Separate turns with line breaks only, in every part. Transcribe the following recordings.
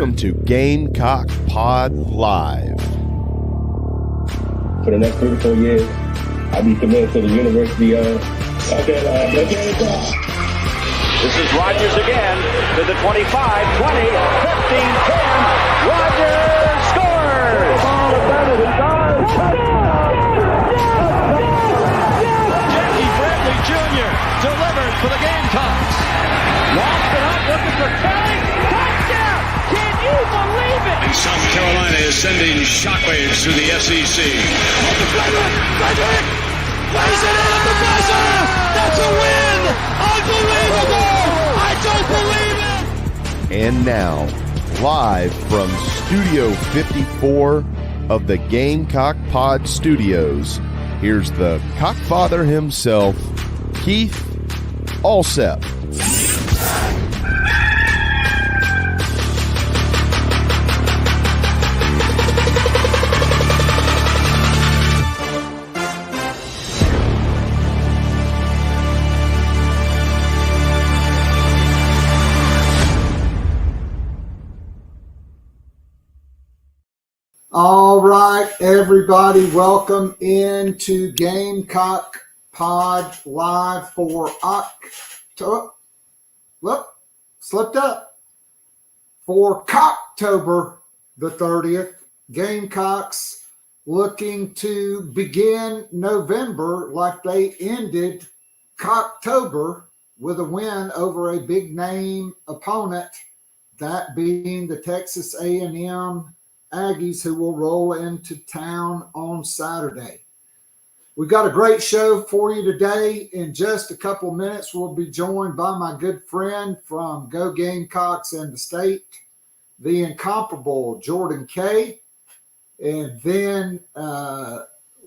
Welcome to Gamecock Pod Live.
For the next 3 to 4 years, I'll be committed to the University of Gamecock.
This is Rogers again to the 25, 20, 15, 10. Rogers scores! Jackie Bradley Jr. delivered for the Gamecocks. Lost it up, looking for Kelly. Touchdown! Can you believe it?
And South Carolina is sending shockwaves through the SEC.
Frederick! Plays it in at the buzzer! That's a win! Unbelievable! I don't believe it!
And now, live from Studio 54 of the Gamecock Pod Studios, here's the Cockfather himself, Keith Alsep.
All right, everybody, welcome into Gamecock Pod Live for October. Look, slipped up. For Cocktober the 30th, Gamecocks looking to begin November like they ended Cocktober with a win over a big name opponent, that being the Texas A&M Aggies, who will roll into town on Saturday. We've got a great show for you today. In just a couple of minutes, we'll be joined by my good friend from Go Gamecocks and the State, the incomparable Jordan Kaye. And then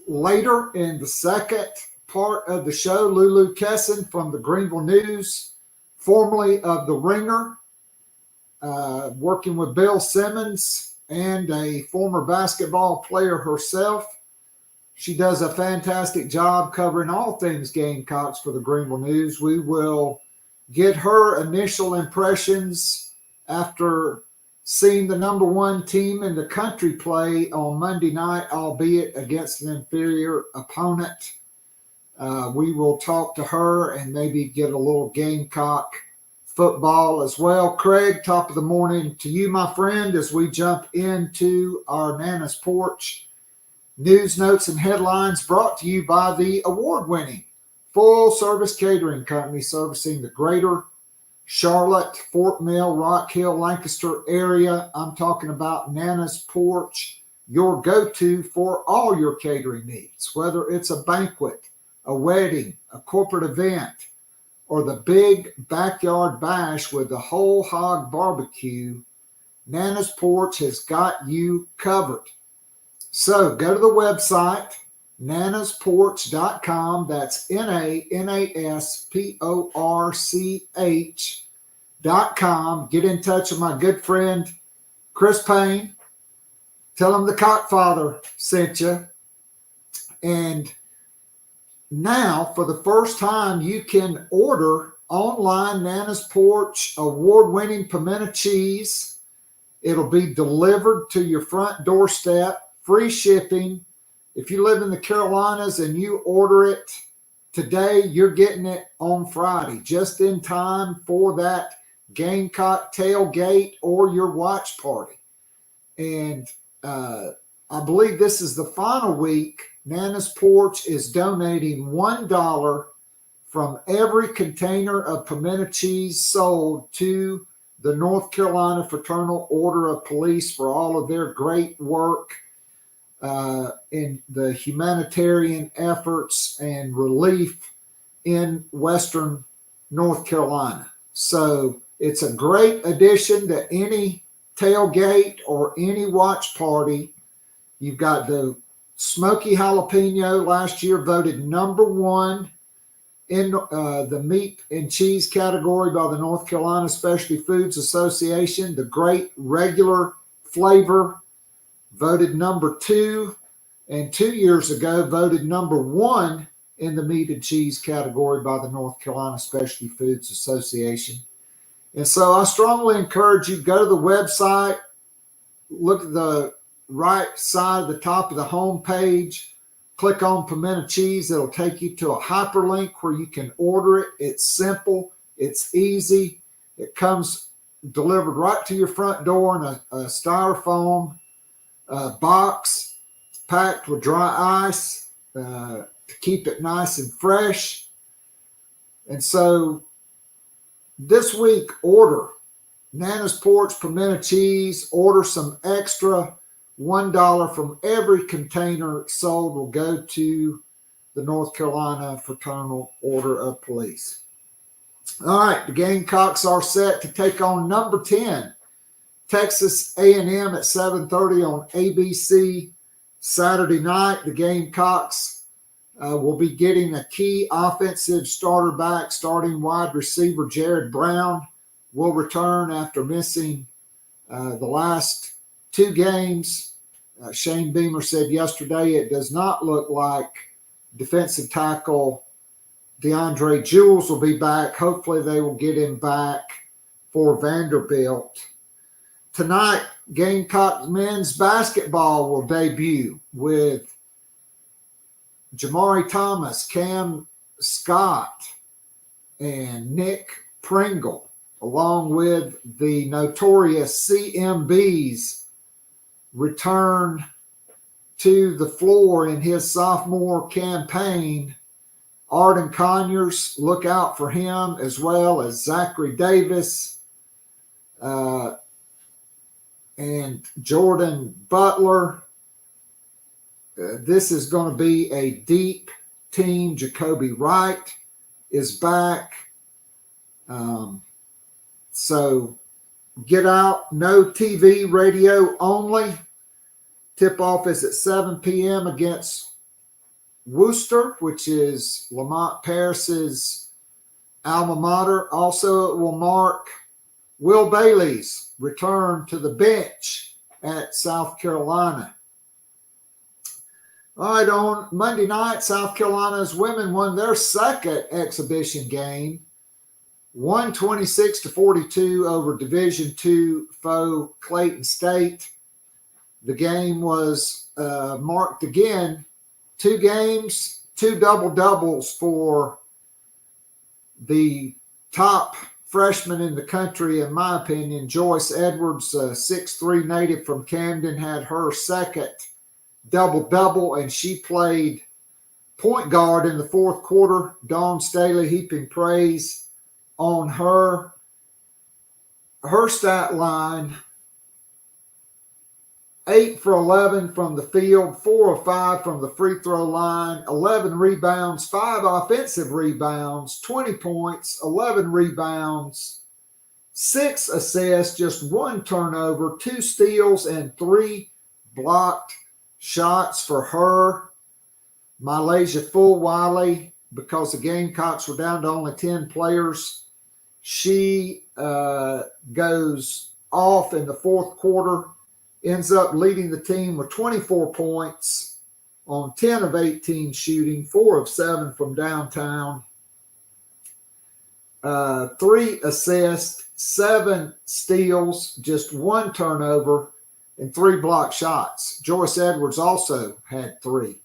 later in the second part of the show, Lulu Kesin from the Greenville News, formerly of The Ringer, working with Bill Simmons, and a former basketball player herself. She does a fantastic job covering all things Gamecocks for the Greenville News. We will get her initial impressions after seeing the number one team in the country play on Monday night, albeit against an inferior opponent. We will talk to her and maybe get a little Gamecock football as well. Craig, top of the morning to you, my friend, as we jump into our Nana's Porch news, notes, and headlines brought to you by the award-winning full-service catering company servicing the greater Charlotte, Fort Mill, Rock Hill, Lancaster area. I'm talking about Nana's Porch, your go-to for all your catering needs, whether it's a banquet, a wedding, a corporate event, or the big backyard bash with the whole hog barbecue. Nana's Porch has got you covered. So go to the website, nanasporch.com. That's NANASPORCH.com. Get in touch with my good friend, Chris Payne. Tell him the Cockfather sent you. And now, for the first time, you can order online Nana's Porch award-winning pimento cheese. It'll be delivered to your front doorstep, free shipping. If you live in the Carolinas and you order it today, you're getting it on Friday, just in time for that Gamecock tailgate or your watch party. And I believe this is the final week. Nana's Porch is donating $1 from every container of pimento cheese sold to the North Carolina Fraternal Order of Police for all of their great work in the humanitarian efforts and relief in Western North Carolina. So it's a great addition to any tailgate or any watch party. You've got the Smoky Jalapeno, last year voted number one in the meat and cheese category by the North Carolina Specialty Foods Association. The Great Regular Flavor voted number two, and 2 years ago voted number one in the meat and cheese category by the North Carolina Specialty Foods Association. And so I strongly encourage you, go to the website, look at the right side of the top of the home page. Click on pimento cheese. It'll take you to a hyperlink where you can order it. It's simple. It's easy. It comes delivered right to your front door in a styrofoam box packed with dry ice to keep it nice and fresh. And so this week, order Nana's Porch pimento cheese. Order some extra. $1 from every container sold will go to the North Carolina Fraternal Order of Police. All right, the Gamecocks are set to take on number 10, Texas A&M at 7:30 on ABC Saturday night. The Gamecocks will be getting a key offensive starter back. Starting wide receiver Jared Brown will return after missing the last 2 games. Shane Beamer said yesterday it does not look like defensive tackle DeAndre Jules will be back. Hopefully they will get him back for Vanderbilt. Tonight, Gamecock men's basketball will debut with Jamari Thomas, Cam Scott, and Nick Pringle, along with the notorious CMB's return to the floor in his sophomore campaign. Arden Conyers, look out for him, as well as Zachary Davis and Jordan Butler. This is going to be a deep team. Jacoby Wright is back. So get out. No TV, radio only. Tip-off is at 7 p.m. against Worcester, which is Lamont Paris's alma mater. Also, it will mark Will Bailey's return to the bench at South Carolina. All right, on Monday night, South Carolina's women won their second exhibition game, 126-42 over Division II foe Clayton State. The game was marked again, 2 games, 2 double-doubles for the top freshman in the country, in my opinion. Joyce Edwards, 6'3" native from Camden, had her second double-double, and she played point guard in the fourth quarter. Dawn Staley heaping praise on her. Her stat line, 8 for 11 from the field, 4 of 5 from the free throw line, 11 rebounds, 5 offensive rebounds, 20 points, 11 rebounds, 6 assists, just 1 turnover, 2 steals, and 3 blocked shots for her. Malaysia Fulwiley, because the Gamecocks were down to only 10 players, she goes off in the fourth quarter. Ends up leading the team with 24 points on 10 of 18 shooting, 4 of 7 from downtown, 3 assists, 7 steals, just 1 turnover, and 3 block shots. Joyce Edwards also had 3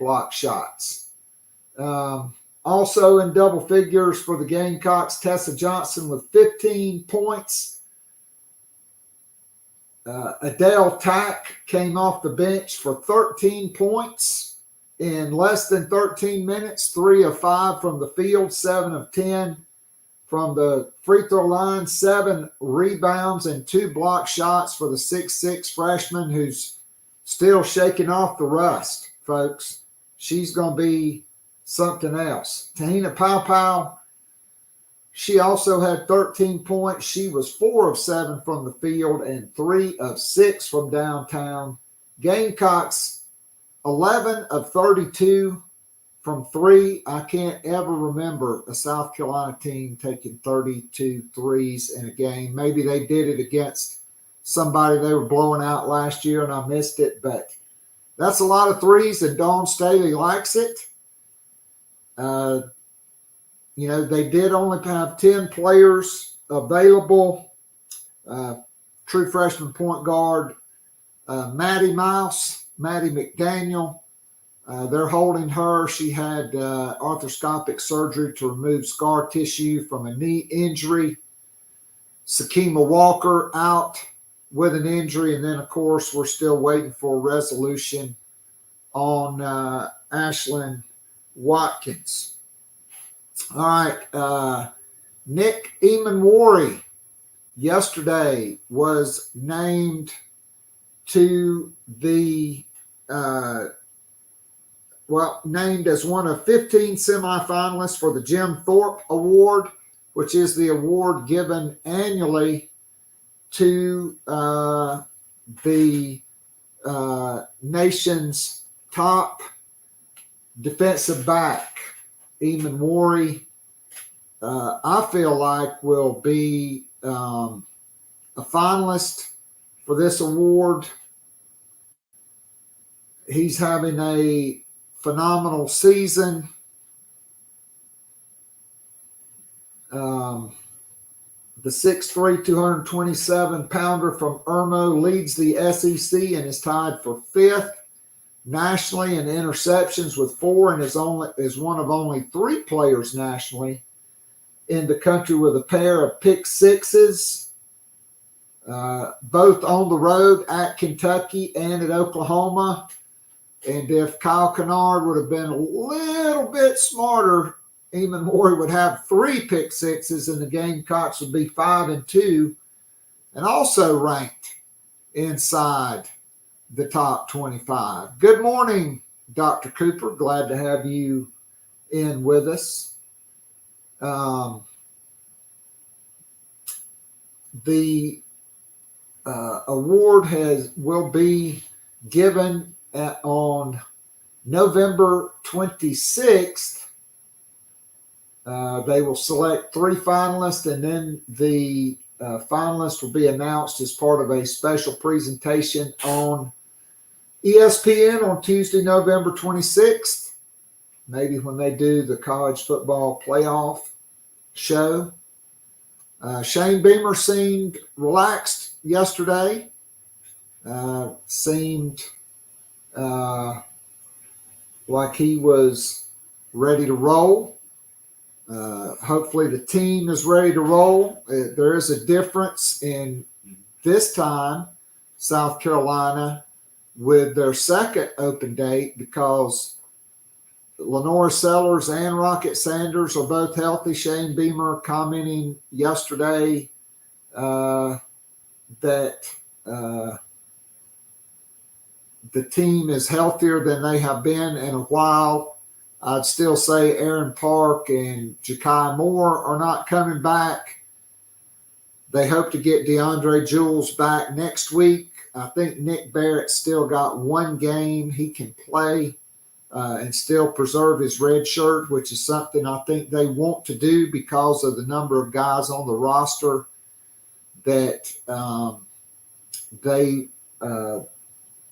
block shots. Also in double figures for the Gamecocks, Tessa Johnson with 15 points. Adele Tack came off the bench for 13 points in less than 13 minutes, 3 of 5 from the field, 7 of 10 from the free throw line, 7 rebounds and 2 block shots for the 6'6" freshman who's still shaking off the rust, folks. She's going to be something else. Tahina Powpow, she also had 13 points. She was 4 of 7 from the field and 3 of 6 from downtown. Gamecocks, 11 of 32 from 3. I can't ever remember a South Carolina team taking 32 threes in a game. Maybe they did it against somebody they were blowing out last year and I missed it, but that's a lot of threes, and Dawn Staley likes it. You know, they did only have 10 players available. True freshman point guard Maddie McDaniel. They're holding her. She had arthroscopic surgery to remove scar tissue from a knee injury. Sakima Walker out with an injury. And then, of course, we're still waiting for a resolution on Ashlyn Watkins. All right. Nick Emanwari yesterday was named to the named as one of 15 semifinalists for the Jim Thorpe Award, which is the award given annually to the nation's top defensive back. Emanwari, I feel like, will be a finalist for this award. He's having a phenomenal season. The 6'3", 227-pounder from Irmo leads the SEC and is tied for 5th nationally in interceptions with 4, and is one of only 3 players nationally in the country with a pair of pick sixes, both on the road at Kentucky and at Oklahoma. And if Kyle Kennard would have been a little bit smarter, Emanwari would have 3 pick sixes, and the Gamecocks would be 5-2, and also ranked inside the top 25. Good morning, Dr. Cooper. Glad to have you in with us. The award will be given on November 26th. They will select 3 finalists, and then the finalists will be announced as part of a special presentation on ESPN on Tuesday, November 26th, maybe when they do the college football playoff show. Shane Beamer seemed relaxed yesterday, seemed like he was ready to roll. Hopefully the team is ready to roll. There is a difference in this time, South Carolina, with their second open date, because Lenora Sellers and Rocket Sanders are both healthy. Shane Beamer commenting yesterday that the team is healthier than they have been in a while. I'd still say Aaron Park and Ja'Kai Moore are not coming back. They hope to get DeAndre Jules back next week. I think Nick Barrett still got 1 game he can play and still preserve his red shirt, which is something I think they want to do because of the number of guys on the roster that they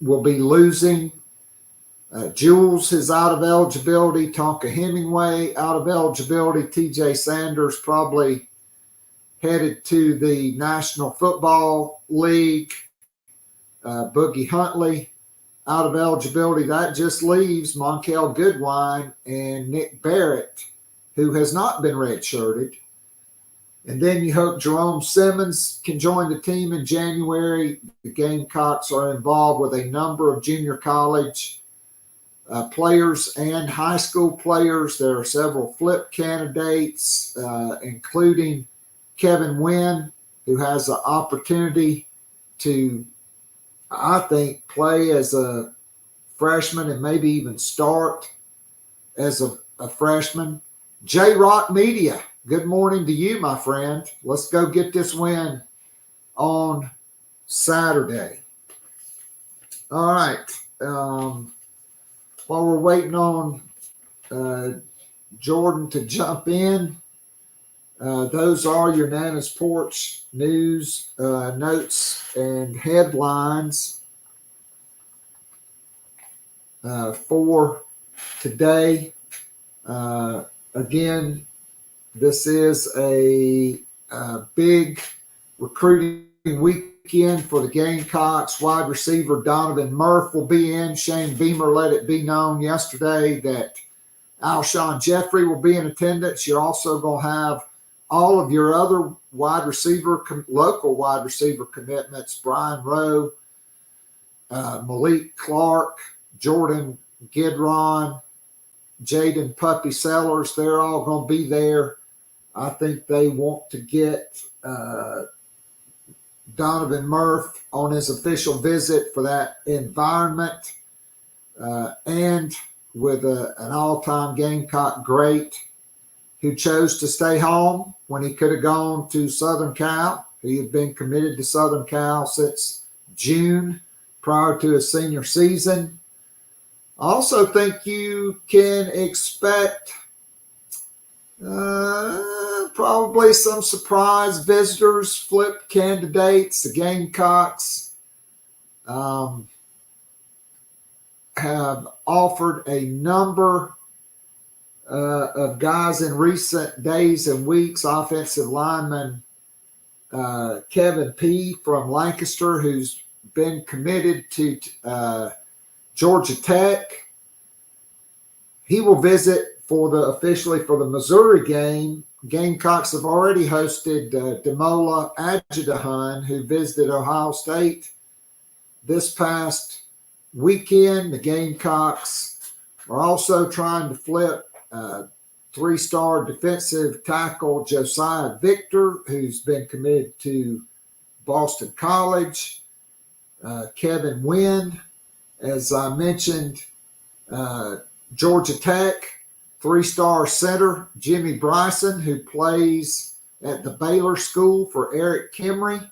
will be losing. Jules is out of eligibility. Tonka Hemingway out of eligibility. TJ Sanders probably headed to the National Football League. Boogie Huntley out of eligibility. That just leaves Monkel Goodwine and Nick Barrett, who has not been redshirted. And then you hope Jerome Simmons can join the team in January. The Gamecocks are involved with a number of junior college players and high school players. There are several flip candidates, including Kevin Wynn, who has the opportunity to, I think, play as a freshman and maybe even start as a freshman. J-Rock Media, good morning to you, my friend. Let's go get this win on Saturday. All right. While we're waiting on Jordan to jump in, those are your Nana's Porch news, notes, and headlines for today. Again, this is a big recruiting weekend weekend for the Gamecocks. Wide receiver Donovan Murph will be in. Shane Beamer let it be known yesterday that Alshon Jeffrey will be in attendance. You're also going to have all of your other local wide receiver commitments: Brian Rowe, Malik Clark, Jordan Gidron, Jaden Puppy Sellers. They're all going to be there. I think they want to get Donovan Murph on his official visit for that environment, and with an all-time Gamecock great who chose to stay home when he could have gone to Southern Cal. He had been committed to Southern Cal since June prior to his senior season. I also think you can expect probably some surprise visitors, flip candidates. The Gamecocks have offered a number of guys in recent days and weeks. Offensive lineman Kevin P. from Lancaster, who's been committed to Georgia Tech. He will visit officially for the Missouri game. Gamecocks have already hosted Demola Adjadahan, who visited Ohio State this past weekend. The Gamecocks are also trying to flip three-star defensive tackle Josiah Victor, who's been committed to Boston College. Kevin Wynn, as I mentioned, Georgia Tech. Three-star center Jimmy Bryson, who plays at the Baylor School for Eric Kimry.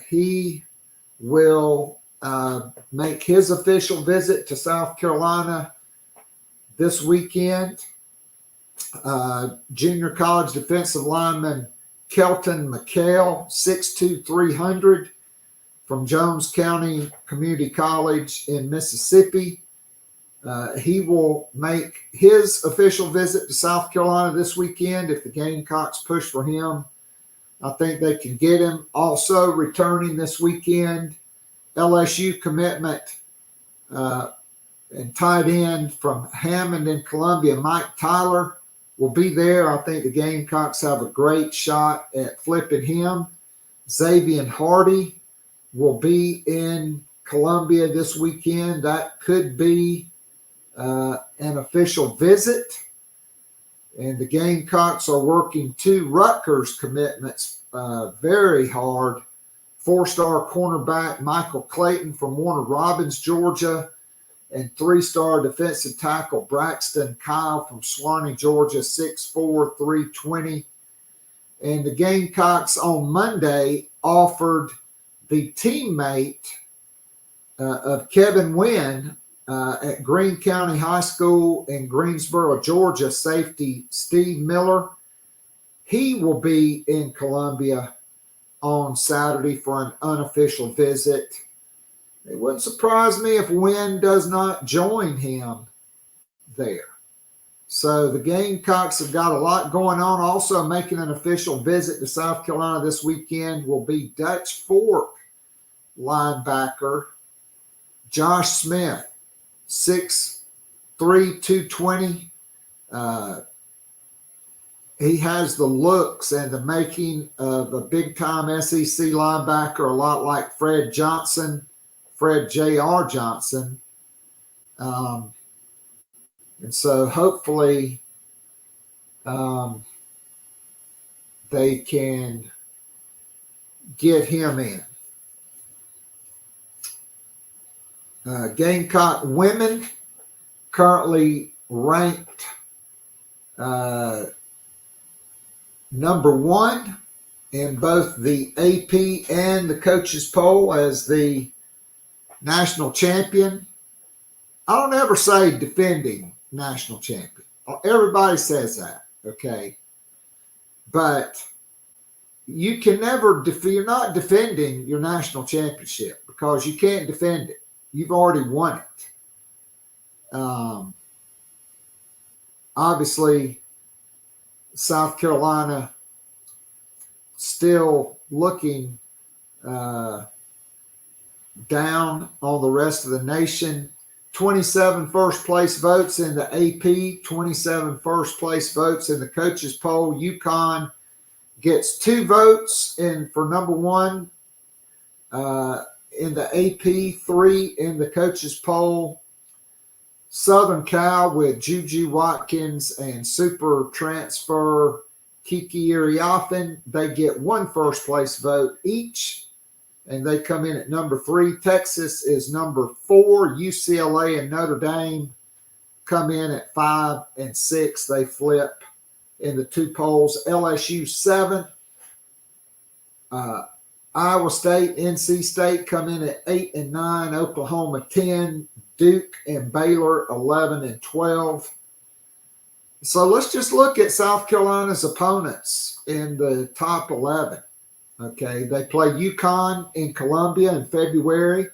He will make his official visit to South Carolina this weekend. Junior college defensive lineman Kelton McHale, 6'2", 300, from Jones County Community College in Mississippi. He will make his official visit to South Carolina this weekend. If the Gamecocks push for him, I think they can get him. Also returning this weekend, LSU commitment and tight end from Hammond in Columbia, Mike Tyler, will be there. I think the Gamecocks have a great shot at flipping him. Xavier Hardy will be in Columbia this weekend. That could be an official visit. And the Gamecocks are working two Rutgers commitments very hard. Four-star cornerback Michael Clayton from Warner Robins, Georgia, and three-star defensive tackle Braxton Kyle from Swanee, Georgia, 6'4", 320. And the Gamecocks on Monday offered the teammate of Kevin Wynn at Greene County High School in Greensboro, Georgia, safety Steve Miller. He will be in Columbia on Saturday for an unofficial visit. It wouldn't surprise me if Wynn does not join him there. So the Gamecocks have got a lot going on. Also making an official visit to South Carolina this weekend will be Dutch Fork linebacker Josh Smith, 6'3", 220. He has the looks and the making of a big-time SEC linebacker, a lot like Fred J.R. Johnson. And so hopefully they can get him in. Gamecock women currently ranked number one in both the AP and the coaches poll as the national champion. I don't ever say defending national champion. Everybody says that, okay? But you can never you're not defending your national championship because you can't defend it. You've already won it. Obviously, South Carolina still looking down on the rest of the nation. 27 first place votes in the AP, 27 first place votes in the coaches poll. UConn gets 2 votes for number 1 in the AP, 3 in the coaches poll. Southern Cal with Juju Watkins and super transfer Kiki Iriafen, they get 1 first place vote each, and they come in at number 3. Texas is number 4. UCLA and Notre Dame come in at 5 and 6. They flip in the 2 polls. LSU 7. Iowa State, NC State come in at 8 and 9. Oklahoma 10. Duke and Baylor 11 and 12. So let's just look at South Carolina's opponents in the top 11. Okay, they play UConn in Columbia in February.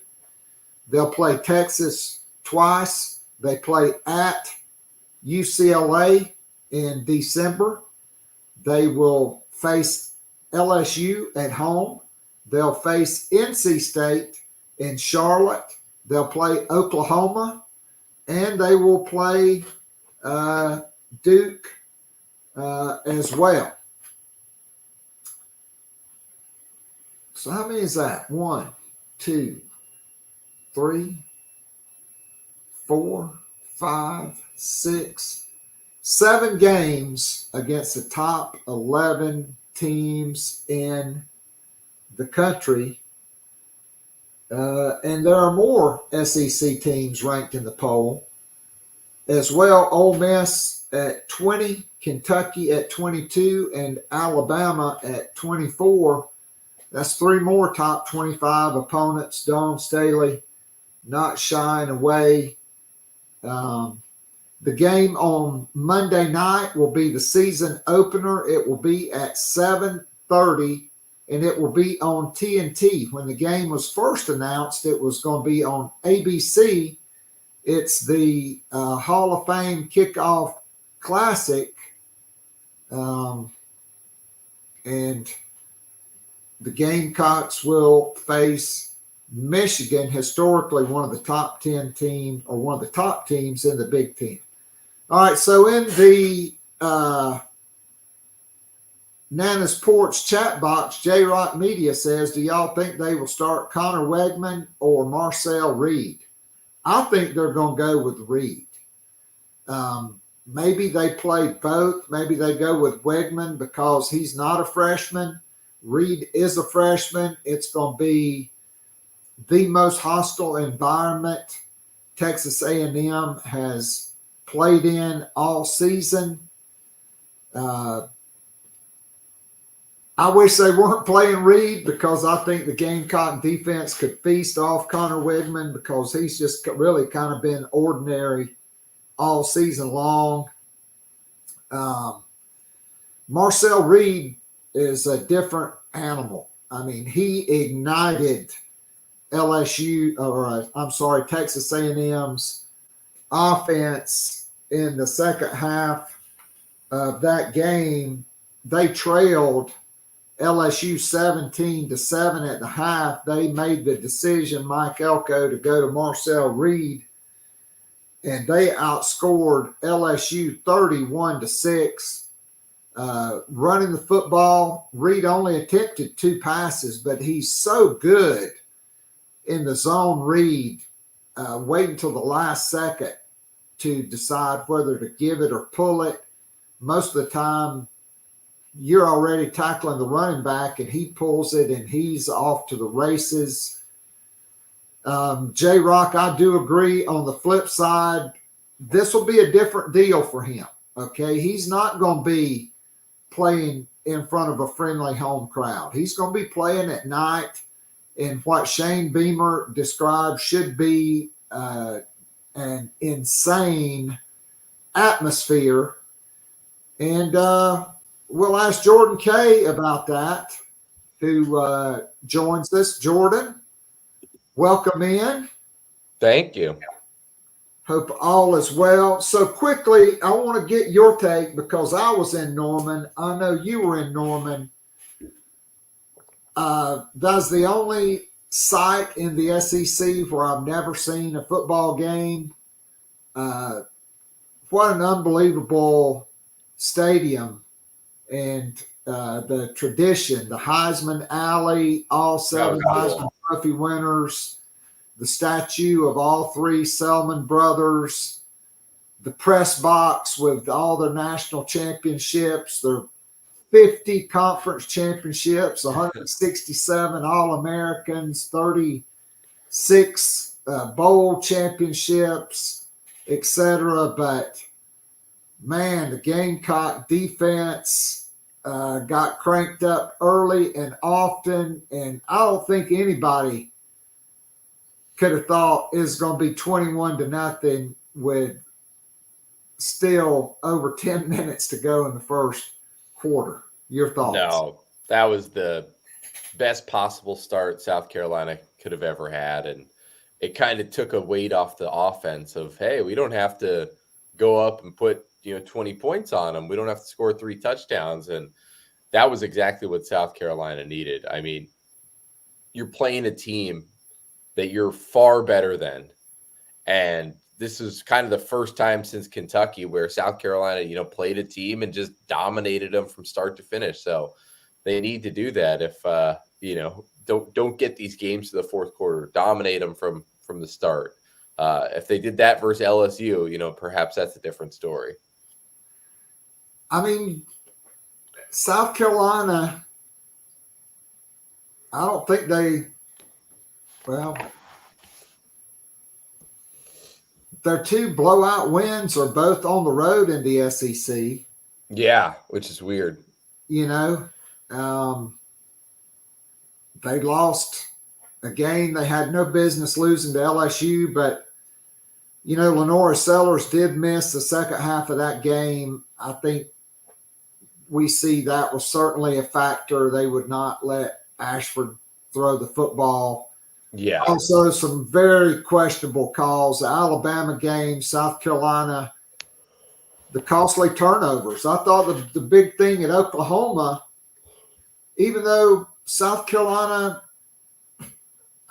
They'll play Texas twice. They play at UCLA in December. They will face LSU at home. They'll face NC State in Charlotte. They'll play Oklahoma, and they will play Duke as well. So how many is that? 1, 2, 3, 4, 5, 6, 7 games against the top 11 teams in the country. And there are more SEC teams ranked in the poll as well. Ole Miss at 20, Kentucky at 22, and Alabama at 24. That's 3 more top 25 opponents. Dawn Staley not shying away. The game on Monday night will be the season opener. It will be at 7:30. And it will be on TNT. When the game was first announced, it was going to be on ABC. It's the Hall of Fame Kickoff Classic. And the Gamecocks will face Michigan, historically one of the top 10 teams, or one of the top teams in the Big Ten. All right, so in the Nana's Porch chat box, J-Rock Media says, do y'all think they will start Connor Wegman or Marcel Reed? I think they're going to go with Reed. Maybe they play both. Maybe they go with Wegman because he's not a freshman. Reed is a freshman. It's going to be the most hostile environment Texas A&M has played in all season. I wish they weren't playing Reed because I think the Gamecock defense could feast off Connor Wegman because he's just really kind of been ordinary all season long. Marcel Reed is a different animal. I mean, he ignited Texas A&M's offense in the second half of that game. They trailed LSU 17-7 at the half. They made the decision, Mike Elko, to go to Marcel Reed, and they outscored LSU 31-6. Running the football, Reed only attempted 2 passes, but he's so good in the zone read, waiting till the last second to decide whether to give it or pull it. Most of the time, you're already tackling the running back and he pulls it and he's off to the races. J-Rock, I do agree. On the flip side, this will be a different deal for him. Okay. He's not going to be playing in front of a friendly home crowd. He's going to be playing at night in what Shane Beamer described should be an insane atmosphere. And, we'll ask Jordan Kaye about that, who joins us. Jordan, welcome in.
Thank you.
Hope all is well. So quickly, I want to get your take because I was in Norman. I know you were in Norman. That's the only site in the SEC where I've never seen a football game. What an unbelievable stadium, and the tradition, the Heisman Alley, all 7 Heisman Trophy winners, the statue of all 3 Selman brothers, the press box with all their national championships, their 50 conference championships, 167 All-Americans, 36 bowl championships, etc. But, man, the Gamecock defense got cranked up early and often, and I don't think anybody could have thought it was going to be 21-0 with still over 10 minutes to go in the first quarter. Your thoughts?
No, that was the best possible start South Carolina could have ever had. And it kind of took a weight off the offense of, hey, we don't have to go up and put 20 points on them. We don't have to score 3 touchdowns. And that was exactly what South Carolina needed. I mean, you're playing a team that you're far better than. And this is kind of the first time since Kentucky where South Carolina, played a team and just dominated them from start to finish. So they need to do that. If, don't get these games to the fourth quarter, dominate them from the start. If they did that versus LSU, perhaps that's a different story.
I mean, South Carolina, I don't think their 2 blowout wins are both on the road in the SEC.
Yeah, which is weird.
They lost a game they had no business losing to LSU, but, Lenora Sellers did miss the second half of that game. I think we see that was certainly a factor. They would not let Ashford throw the football.
Yeah.
Also, some very questionable calls. The Alabama game, South Carolina, the costly turnovers. I thought the big thing at Oklahoma, even though South Carolina,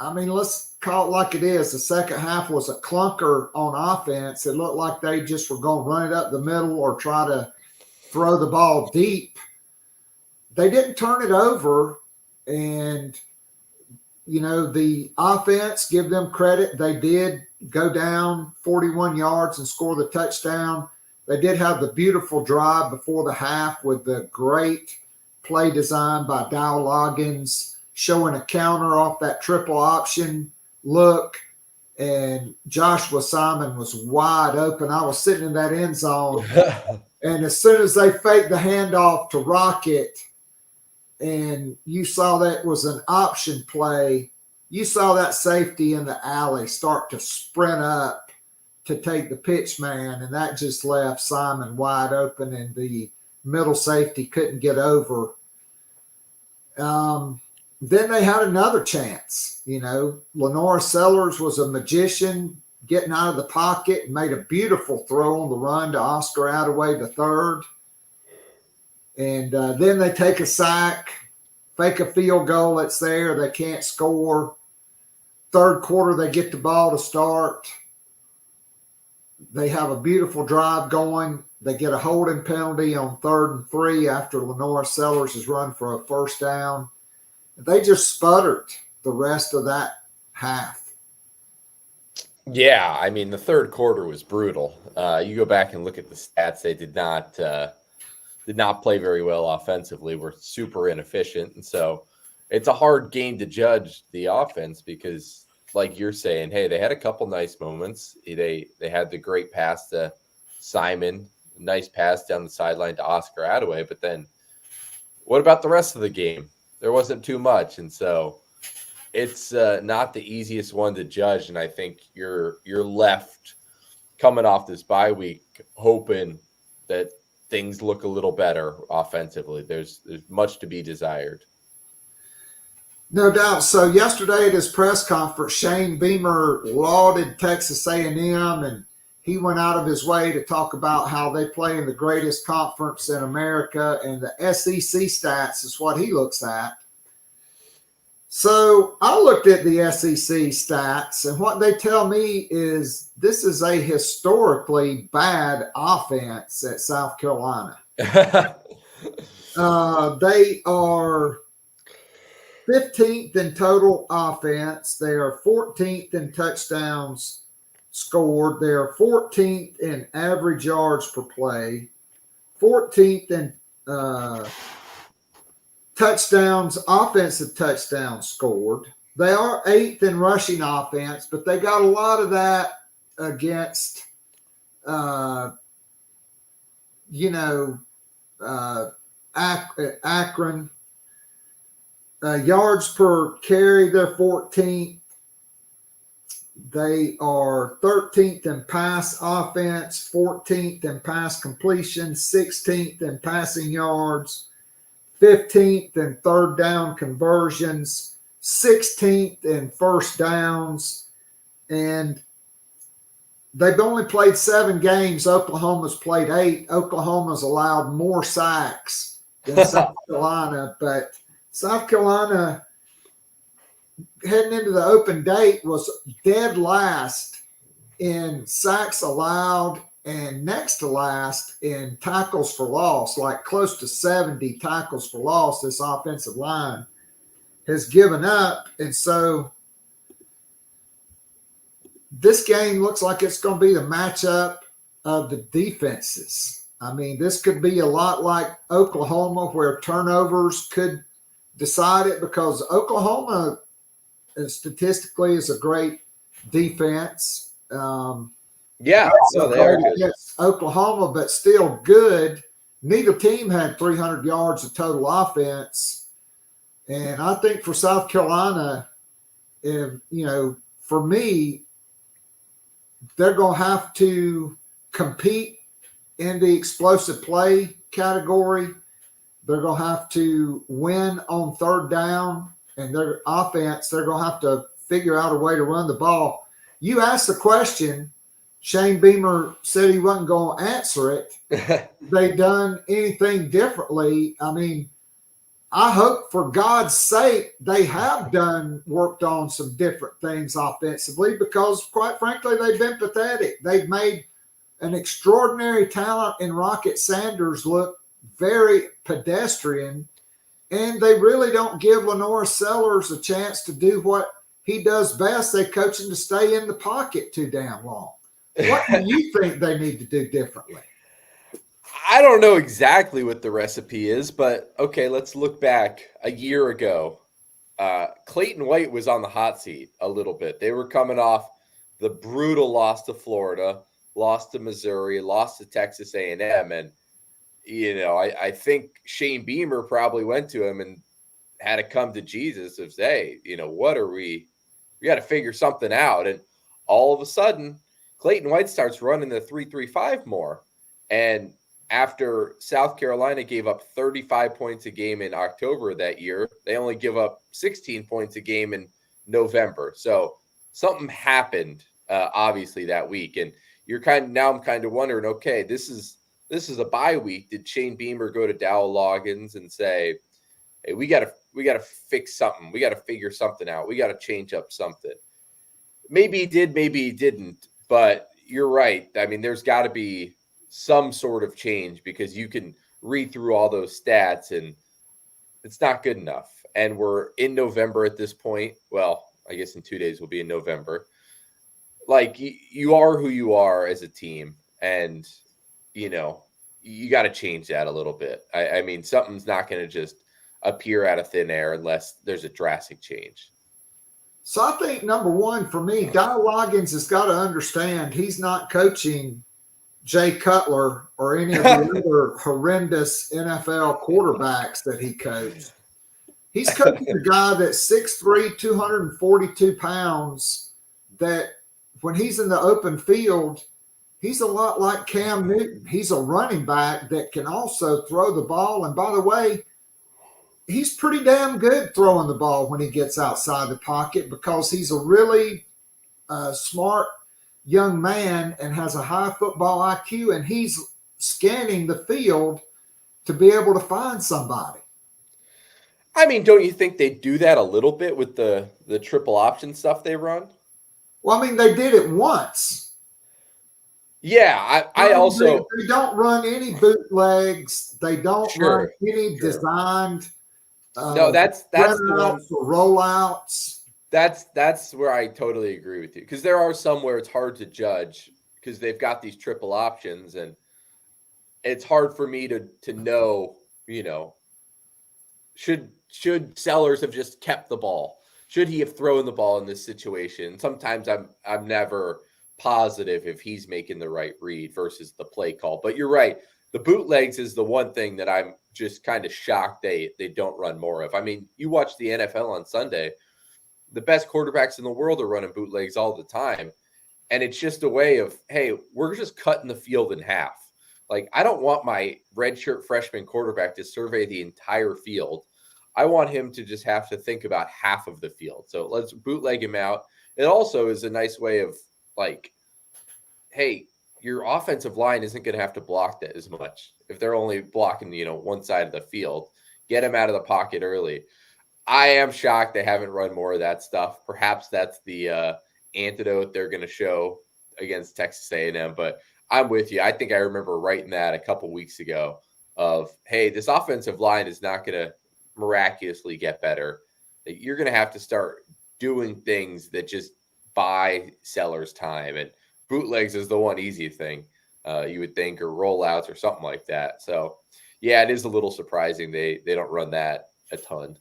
let's call it like it is. The second half was a clunker on offense. It looked like they just were going to run it up the middle or try to throw the ball deep. They didn't turn it over, and the offense, give them credit. They did go down 41 yards and score the touchdown. They did have the beautiful drive before the half with the great play design by Dow Loggins, showing a counter off that triple option look. And Joshua Simon was wide open. I was sitting in that end zone. And as soon as they faked the handoff to Rocket, and you saw that was an option play, you saw that safety in the alley start to sprint up to take the pitch man, and that just left Simon wide open, and the middle safety couldn't get over. Then they had another chance. Lenora Sellers was a magician getting out of the pocket and made a beautiful throw on the run to Oscar Attaway III. And then they take a sack, fake a field goal that's there. They can't score. Third quarter, they get the ball to start. They have a beautiful drive going. They get a holding penalty on 3rd and 3 after Lenora Sellers has run for a first down. They just sputtered the rest of that half.
Yeah, the third quarter was brutal. You go back and look at the stats; they did not play very well offensively. Were super inefficient, and so it's a hard game to judge the offense because, like you're saying, hey, they had a couple nice moments. They had the great pass to Simon, nice pass down the sideline to Oscar Attaway, but then what about the rest of the game? There wasn't too much, and so it's not the easiest one to judge. And I think you're left coming off this bye week hoping that things look a little better offensively. There's much to be desired.
No doubt. So yesterday at his press conference, Shane Beamer lauded Texas A&M, and he went out of his way to talk about how they play in the greatest conference in America, and the SEC stats is what he looks at. So I looked at the SEC stats, and what they tell me is this is a historically bad offense at South Carolina. They are 15th in total offense. They are 14th in touchdowns scored. They are 14th in average yards per play, 14th in touchdowns, offensive touchdowns scored. They are 8th in rushing offense, but they got a lot of that against, Akron. Yards per carry, they're 14th. They are 13th in pass offense, 14th in pass completion, 16th in passing yards, 15th in third down conversions, 16th in first downs, and they've only played 7 games. Oklahoma's played 8. Oklahoma's allowed more sacks than South Carolina, but South Carolina, heading into the open date, was dead last in sacks allowed and next to last in tackles for loss, like close to 70 tackles for loss this offensive line has given up. And so this game looks like it's going to be the matchup of the defenses. I mean, this could be a lot like Oklahoma, where turnovers could decide it, because Oklahoma statistically is a great defense.
They are good.
Oklahoma, but still good. Neither team had 300 yards of total offense. And I think for South Carolina, for me, they're going to have to compete in the explosive play category. They're going to have to win on third down, and their offense, they're going to have to figure out a way to run the ball. You asked the question, Shane Beamer said he wasn't going to answer it. They done anything differently? I mean, I hope for God's sake they have worked on some different things offensively, because quite frankly, they've been pathetic. They've made an extraordinary talent in Rocket Sanders look very pedestrian, and they really don't give Lenore Sellers a chance to do what he does best. They coach him to stay in the pocket too damn long. What do you think they need to do differently?
I don't know exactly what the recipe is, but okay, let's look back a year ago. Clayton White was on the hot seat a little bit. They were coming off the brutal loss to Florida, lost to Missouri, lost to Texas A&M, and I think Shane Beamer probably went to him and had to come to Jesus of, hey, what are we got to figure something out. And all of a sudden, Clayton White starts running the 3-3-5 more. And after South Carolina gave up 35 points a game in October that year, they only give up 16 points a game in November. So something happened, obviously, that week. And I'm kind of wondering, okay, this is a bye week. Did Shane Beamer go to Dowell Loggins and say, hey, we got to fix something. We got to figure something out. We got to change up something. Maybe he did, maybe he didn't. But you're right. I mean, there's got to be some sort of change, because you can read through all those stats and it's not good enough. And we're in November at this point. Well, I guess in 2 days we'll be in November. Like, you are who you are as a team, and you got to change that a little bit. I mean, something's not going to just appear out of thin air unless there's a drastic change.
So I think number one for me, Dowell Loggins has got to understand he's not coaching Jay Cutler or any of the other horrendous NFL quarterbacks that he coached. He's coaching a guy that's 6'3", 242 pounds, that when he's in the open field, he's a lot like Cam Newton. He's a running back that can also throw the ball. And by the way, he's pretty damn good throwing the ball when he gets outside the pocket, because he's a really smart young man and has a high football IQ, and he's scanning the field to be able to find somebody.
I mean, don't you think they do that a little bit with the triple option stuff they run?
Well, I mean, they did it once.
Yeah, I also
they don't run any bootlegs. They don't run any designed.
No, that's the one
for rollouts.
That's where I totally agree with you, because there are some where it's hard to judge because they've got these triple options, and it's hard for me to know, should Sellers have just kept the ball? Should he have thrown the ball in this situation? Sometimes I'm never positive if he's making the right read versus the play call. But you're right. The bootlegs is the one thing that I'm just kind of shocked they don't run more of. I mean, you watch the NFL on Sunday, the best quarterbacks in the world are running bootlegs all the time. And it's just a way of, hey, we're just cutting the field in half. Like, I don't want my redshirt freshman quarterback to survey the entire field. I want him to just have to think about half of the field. So let's bootleg him out. It also is a nice way of, like, hey, your offensive line isn't going to have to block that as much. If they're only blocking, one side of the field, get him out of the pocket early. I am shocked they haven't run more of that stuff. Perhaps that's the antidote they're going to show against Texas A&M. But I'm with you. I think I remember writing that a couple weeks ago of, hey, this offensive line is not going to miraculously get better. You're going to have to start doing things that just buy Sellers time. And bootlegs is the one easy thing you would think, or rollouts or something like that. So, yeah, it is a little surprising they don't run that a ton.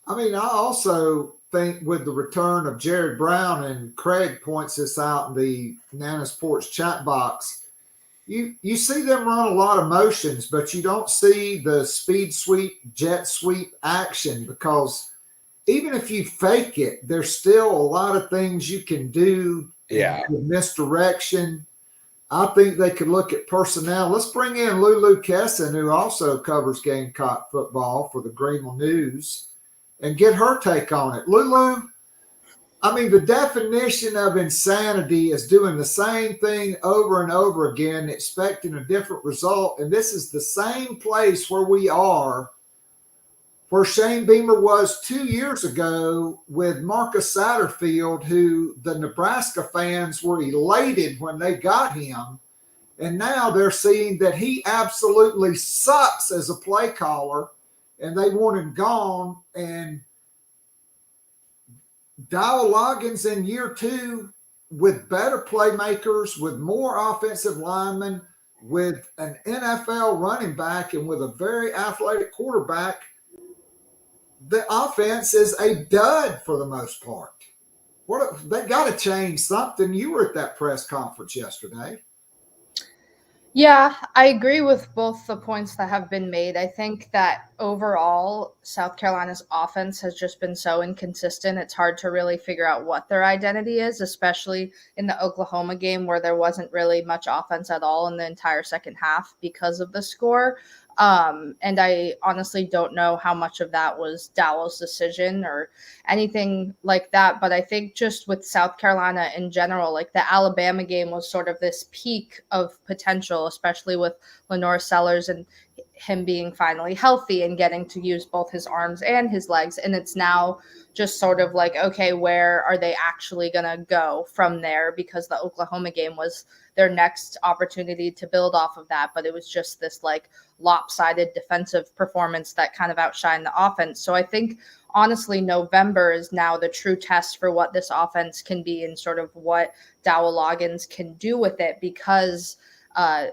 I mean, I also think with the return of Jared Brown, and Craig points this out in the Nana Sports chat box, you see them run a lot of motions, but you don't see the speed sweep, jet sweep action, because even if you fake it, there's still a lot of things you can do.
Yeah.
With misdirection. I think they could look at personnel. Let's bring in Lulu Kesin, who also covers Gamecock football for the Greenville News, and get her take on it. Lulu, I mean, the definition of insanity is doing the same thing over and over again, expecting a different result. And this is the same place where we are, where Shane Beamer was 2 years ago with Marcus Satterfield, who the Nebraska fans were elated when they got him. And now they're seeing that he absolutely sucks as a play caller, and they want him gone. And Dowell Loggins in year 2 with better playmakers, with more offensive linemen, with an NFL running back, and with a very athletic quarterback, the offense is a dud for the most part. They got to change something. You were at that press conference yesterday.
Yeah, I agree with both the points that have been made. I think that overall, South Carolina's offense has just been so inconsistent. It's hard to really figure out what their identity is, especially in the Oklahoma game where there wasn't really much offense at all in the entire second half because of the score. And I honestly don't know how much of that was Dowell's decision or anything like that. But I think just with South Carolina in general, like the Alabama game was sort of this peak of potential, especially with Lenore Sellers and him being finally healthy and getting to use both his arms and his legs. And it's now just sort of like, okay, where are they actually going to go from there? Because the Oklahoma game was their next opportunity to build off of that. But it was just this like lopsided defensive performance that kind of outshined the offense. So I think honestly, November is now the true test for what this offense can be and sort of what Dowell Loggins can do with it, because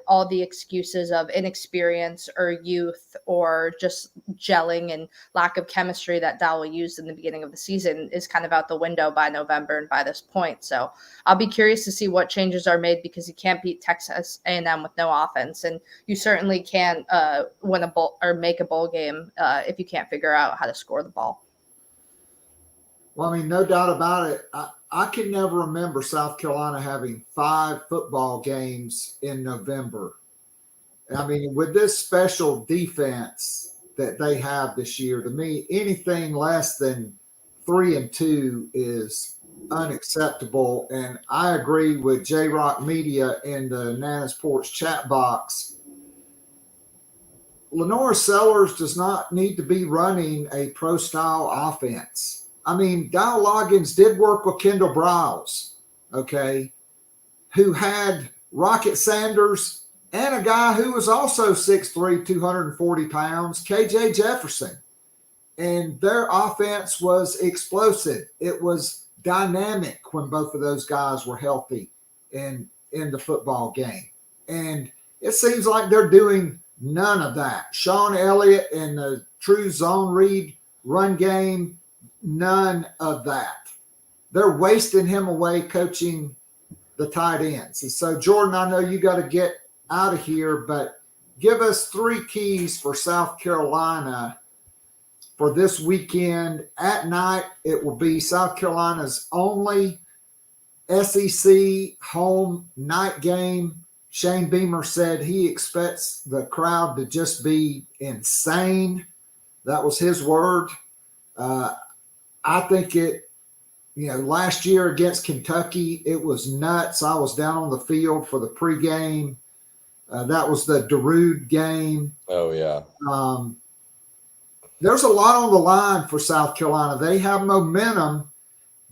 all the excuses of inexperience or youth or just gelling and lack of chemistry that Dowell used in the beginning of the season is kind of out the window by November and by this point. So I'll be curious to see what changes are made, because you can't beat Texas A&M with no offense, and you certainly can't win a bowl or make a bowl game if you can't figure out how to score the ball.
Well, I mean, no doubt about it. I can never remember South Carolina having 5 football games in November. I mean, with this special defense that they have this year, to me, anything less than 3-2 is unacceptable. And I agree with J-Rock Media in the Nana Sports chat box. Lenora Sellers does not need to be running a pro-style offense. I mean, Dial Loggins did work with Kendall Briles, okay, who had Rocket Sanders and a guy who was also 6'3", 240 pounds, KJ Jefferson. And their offense was explosive. It was dynamic when both of those guys were healthy in the football game. And it seems like they're doing none of that. Sean Elliott and the true zone read run game, none of that. They're wasting him away coaching the tight ends. And so, Jordan, I know you got to get out of here, but give us 3 keys for South Carolina for this weekend. At night, it will be South Carolina's only SEC home night game. Shane Beamer said he expects the crowd to just be insane. That was his word. I think last year against Kentucky, it was nuts. I was down on the field for the pregame. That was the Darude game.
Oh, yeah.
There's a lot on the line for South Carolina. They have momentum.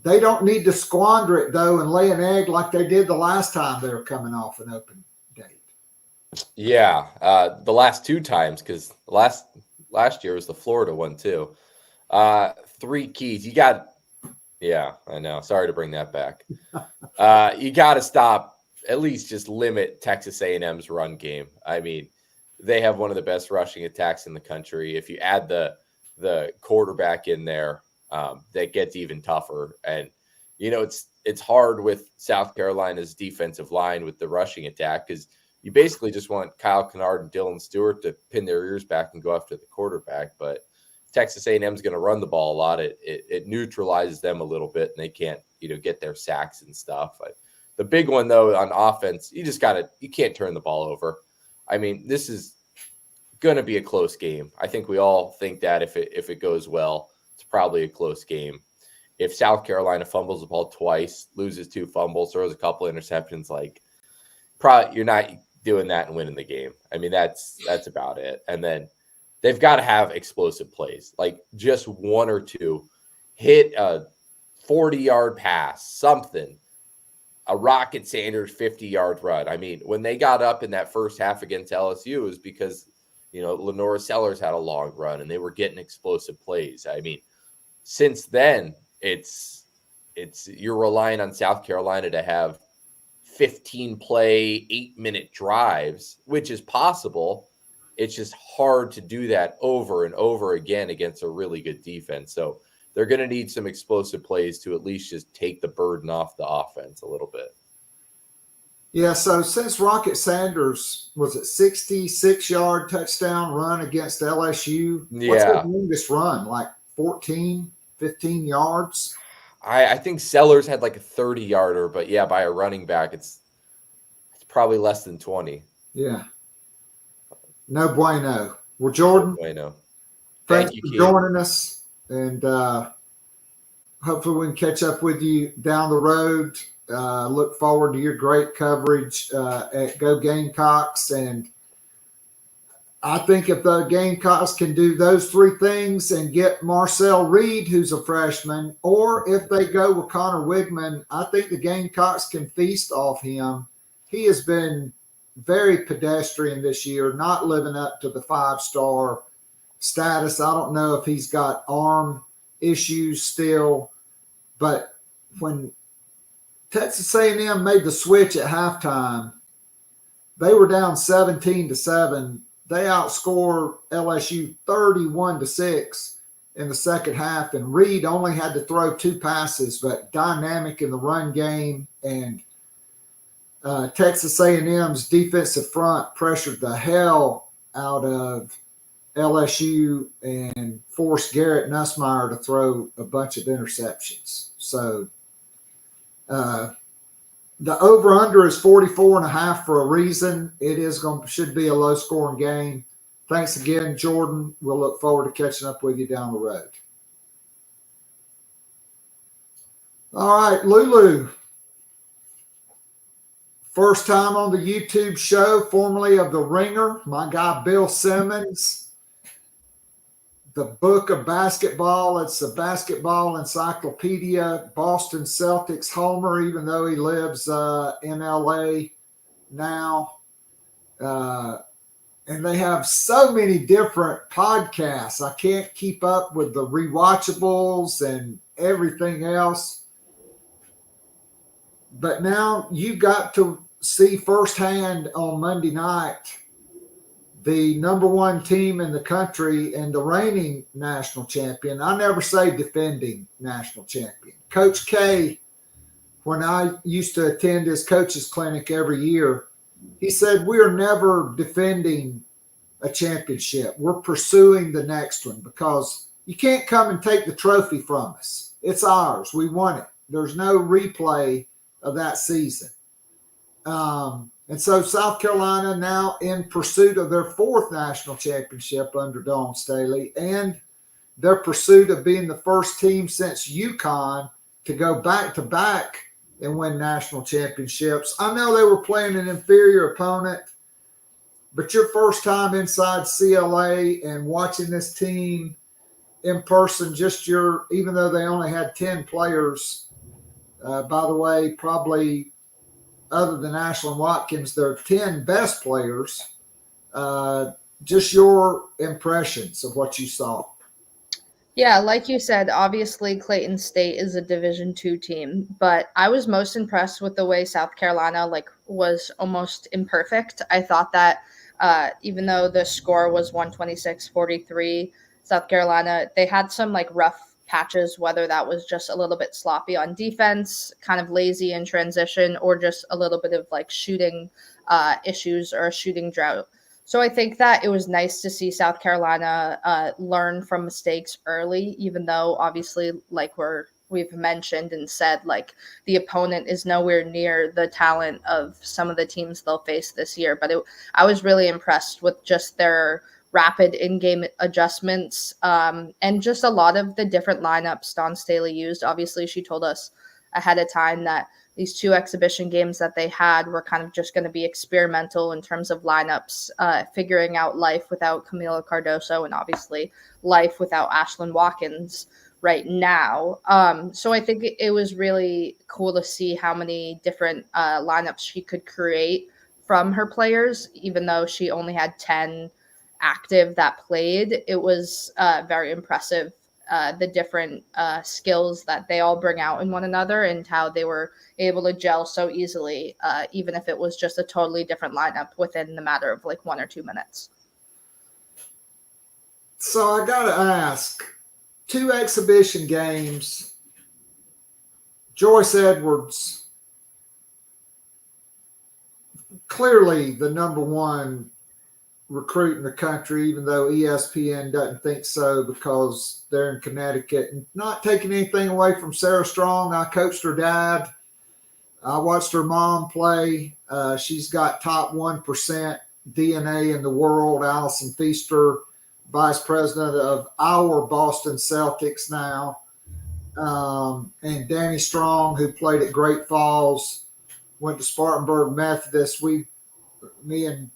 They don't need to squander it, though, and lay an egg like they did the last time they were coming off an open date.
Yeah, the last 2 times, because last year was the Florida one, too. 3 keys. Yeah, I know. Sorry to bring that back. You got to stop, at least just limit Texas A&M's run game. I mean, they have one of the best rushing attacks in the country. If you add the quarterback in there, that gets even tougher. And, it's hard with South Carolina's defensive line with the rushing attack because you basically just want Kyle Kennard and Dylan Stewart to pin their ears back and go after the quarterback. But Texas A&M is going to run the ball a lot. It neutralizes them a little bit, and they can't, get their sacks and stuff. But the big one, though, on offense, you can't turn the ball over. I mean, this is going to be a close game. I think we all think that if it goes well, it's probably a close game. If South Carolina fumbles the ball twice, loses 2 fumbles, throws a couple interceptions, probably you're not doing that and winning the game. I mean, that's about it. And then they've got to have explosive plays, like just 1 or 2, hit a 40-yard pass, something, a Rocket Sanders 50-yard run. I mean, when they got up in that first half against LSU, it was because, Lenora Sellers had a long run and they were getting explosive plays. I mean, since then, it's you're relying on South Carolina to have 15-play, 8-minute drives, which is possible. It's just hard to do that over and over again against a really good defense. So they're going to need some explosive plays to at least just take the burden off the offense a little bit.
Yeah, so since Rocket Sanders, was it 66-yard touchdown run against LSU?
Yeah.
What's his longest run, like 14, 15 yards?
I think Sellers had like a 30-yarder, but yeah, by a running back, it's probably less than 20.
Yeah. No bueno. Well, Jordan,
no bueno.
Thanks
Thank you,
for
Keith.
joining us, and hopefully we can catch up with you down the road. Look forward to your great coverage at Go Gamecocks, and I think if the Gamecocks can do those 3 things and get Marcel Reed, who's a freshman, or if they go with Connor Wigman, I think the Gamecocks can feast off him. He has been very pedestrian this year, not living up to the 5-star status. I don't know if he's got arm issues still, but when Texas A&M made the switch at halftime, they were down 17-7. They outscored LSU 31-6 in the second half, and Reed only had to throw 2 passes, but dynamic in the run game. And Texas A&M's defensive front pressured the hell out of LSU and forced Garrett Nussmeier to throw a bunch of interceptions. So the over-under is 44.5 for a reason. It should be a low-scoring game. Thanks again, Jordan. We'll look forward to catching up with you down the road. All right, Lulu. First time on the YouTube show, formerly of The Ringer, my guy Bill Simmons. The Book of Basketball, it's a basketball encyclopedia. Boston Celtics homer, even though he lives in LA now. And they have so many different podcasts. I can't keep up with the rewatchables and everything else. But now you got to see firsthand on Monday night the number one team in the country and the reigning national champion. I never say defending national champion. Coach Kaye, when I used to attend his coaches clinic every year, he said, we are never defending a championship. We're pursuing the next one because you can't come and take the trophy from us. It's ours. We won it. There's no replay of that season. And so South Carolina now in pursuit of their fourth national championship under Dawn Staley and their pursuit of being the first team since UConn to go back-to-back and win national championships. I know they were playing an inferior opponent, but your first time inside CLA and watching this team in person, even though they only had 10 players, by the way, probably other than Ashlyn Watkins, their 10 best players, just your impressions of what you saw.
Yeah, like you said, obviously Clayton State is a Division II team, but I was most impressed with the way South Carolina was almost imperfect. I thought that even though the score was 126-43, South Carolina, they had some rough patches, whether that was just a little bit sloppy on defense, kind of lazy in transition, or just a little bit of shooting issues or a shooting drought. So I think that it was nice to see South Carolina learn from mistakes early, even though obviously we've mentioned and said, the opponent is nowhere near the talent of some of the teams they'll face this year. But I was really impressed with just their rapid in-game adjustments and just a lot of the different lineups Dawn Staley used. Obviously, she told us ahead of time that these two exhibition games that they had were kind of just going to be experimental in terms of lineups, figuring out life without Camila Cardoso and obviously life without Ashlyn Watkins right now. So I think it was really cool to see how many different lineups she could create from her players, even though she only had 10 active that played. It was very impressive, the different skills that they all bring out in one another and how they were able to gel so easily, even if it was just a totally different lineup within the matter of 1 or 2 minutes.
So I got to ask, 2 exhibition games, Joyce Edwards, clearly the number one recruit in the country, even though ESPN doesn't think so because they're in Connecticut. And not taking anything away from Sarah Strong. I coached her dad. I watched her mom play. She's got top 1% DNA in the world. Allison Feaster, vice president of our Boston Celtics now. And Danny Strong, who played at Great Falls, went to Spartanburg Methodist. Me and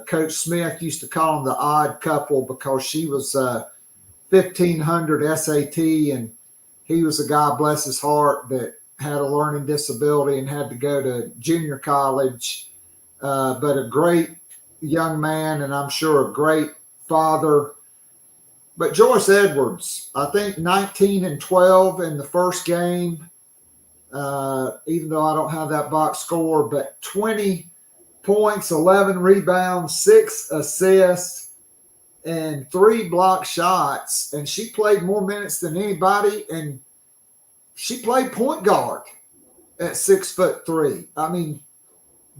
Coach Smith used to call them the odd couple because she was 1,500 SAT and he was a guy, bless his heart, that had a learning disability and had to go to junior college, but a great young man and I'm sure a great father. But Joyce Edwards, I think 19-12 in the first game, even though I don't have that box score, but 20 points, 11 rebounds, 6 assists, and 3 block shots. And she played more minutes than anybody, and she played point guard at 6'3". I mean,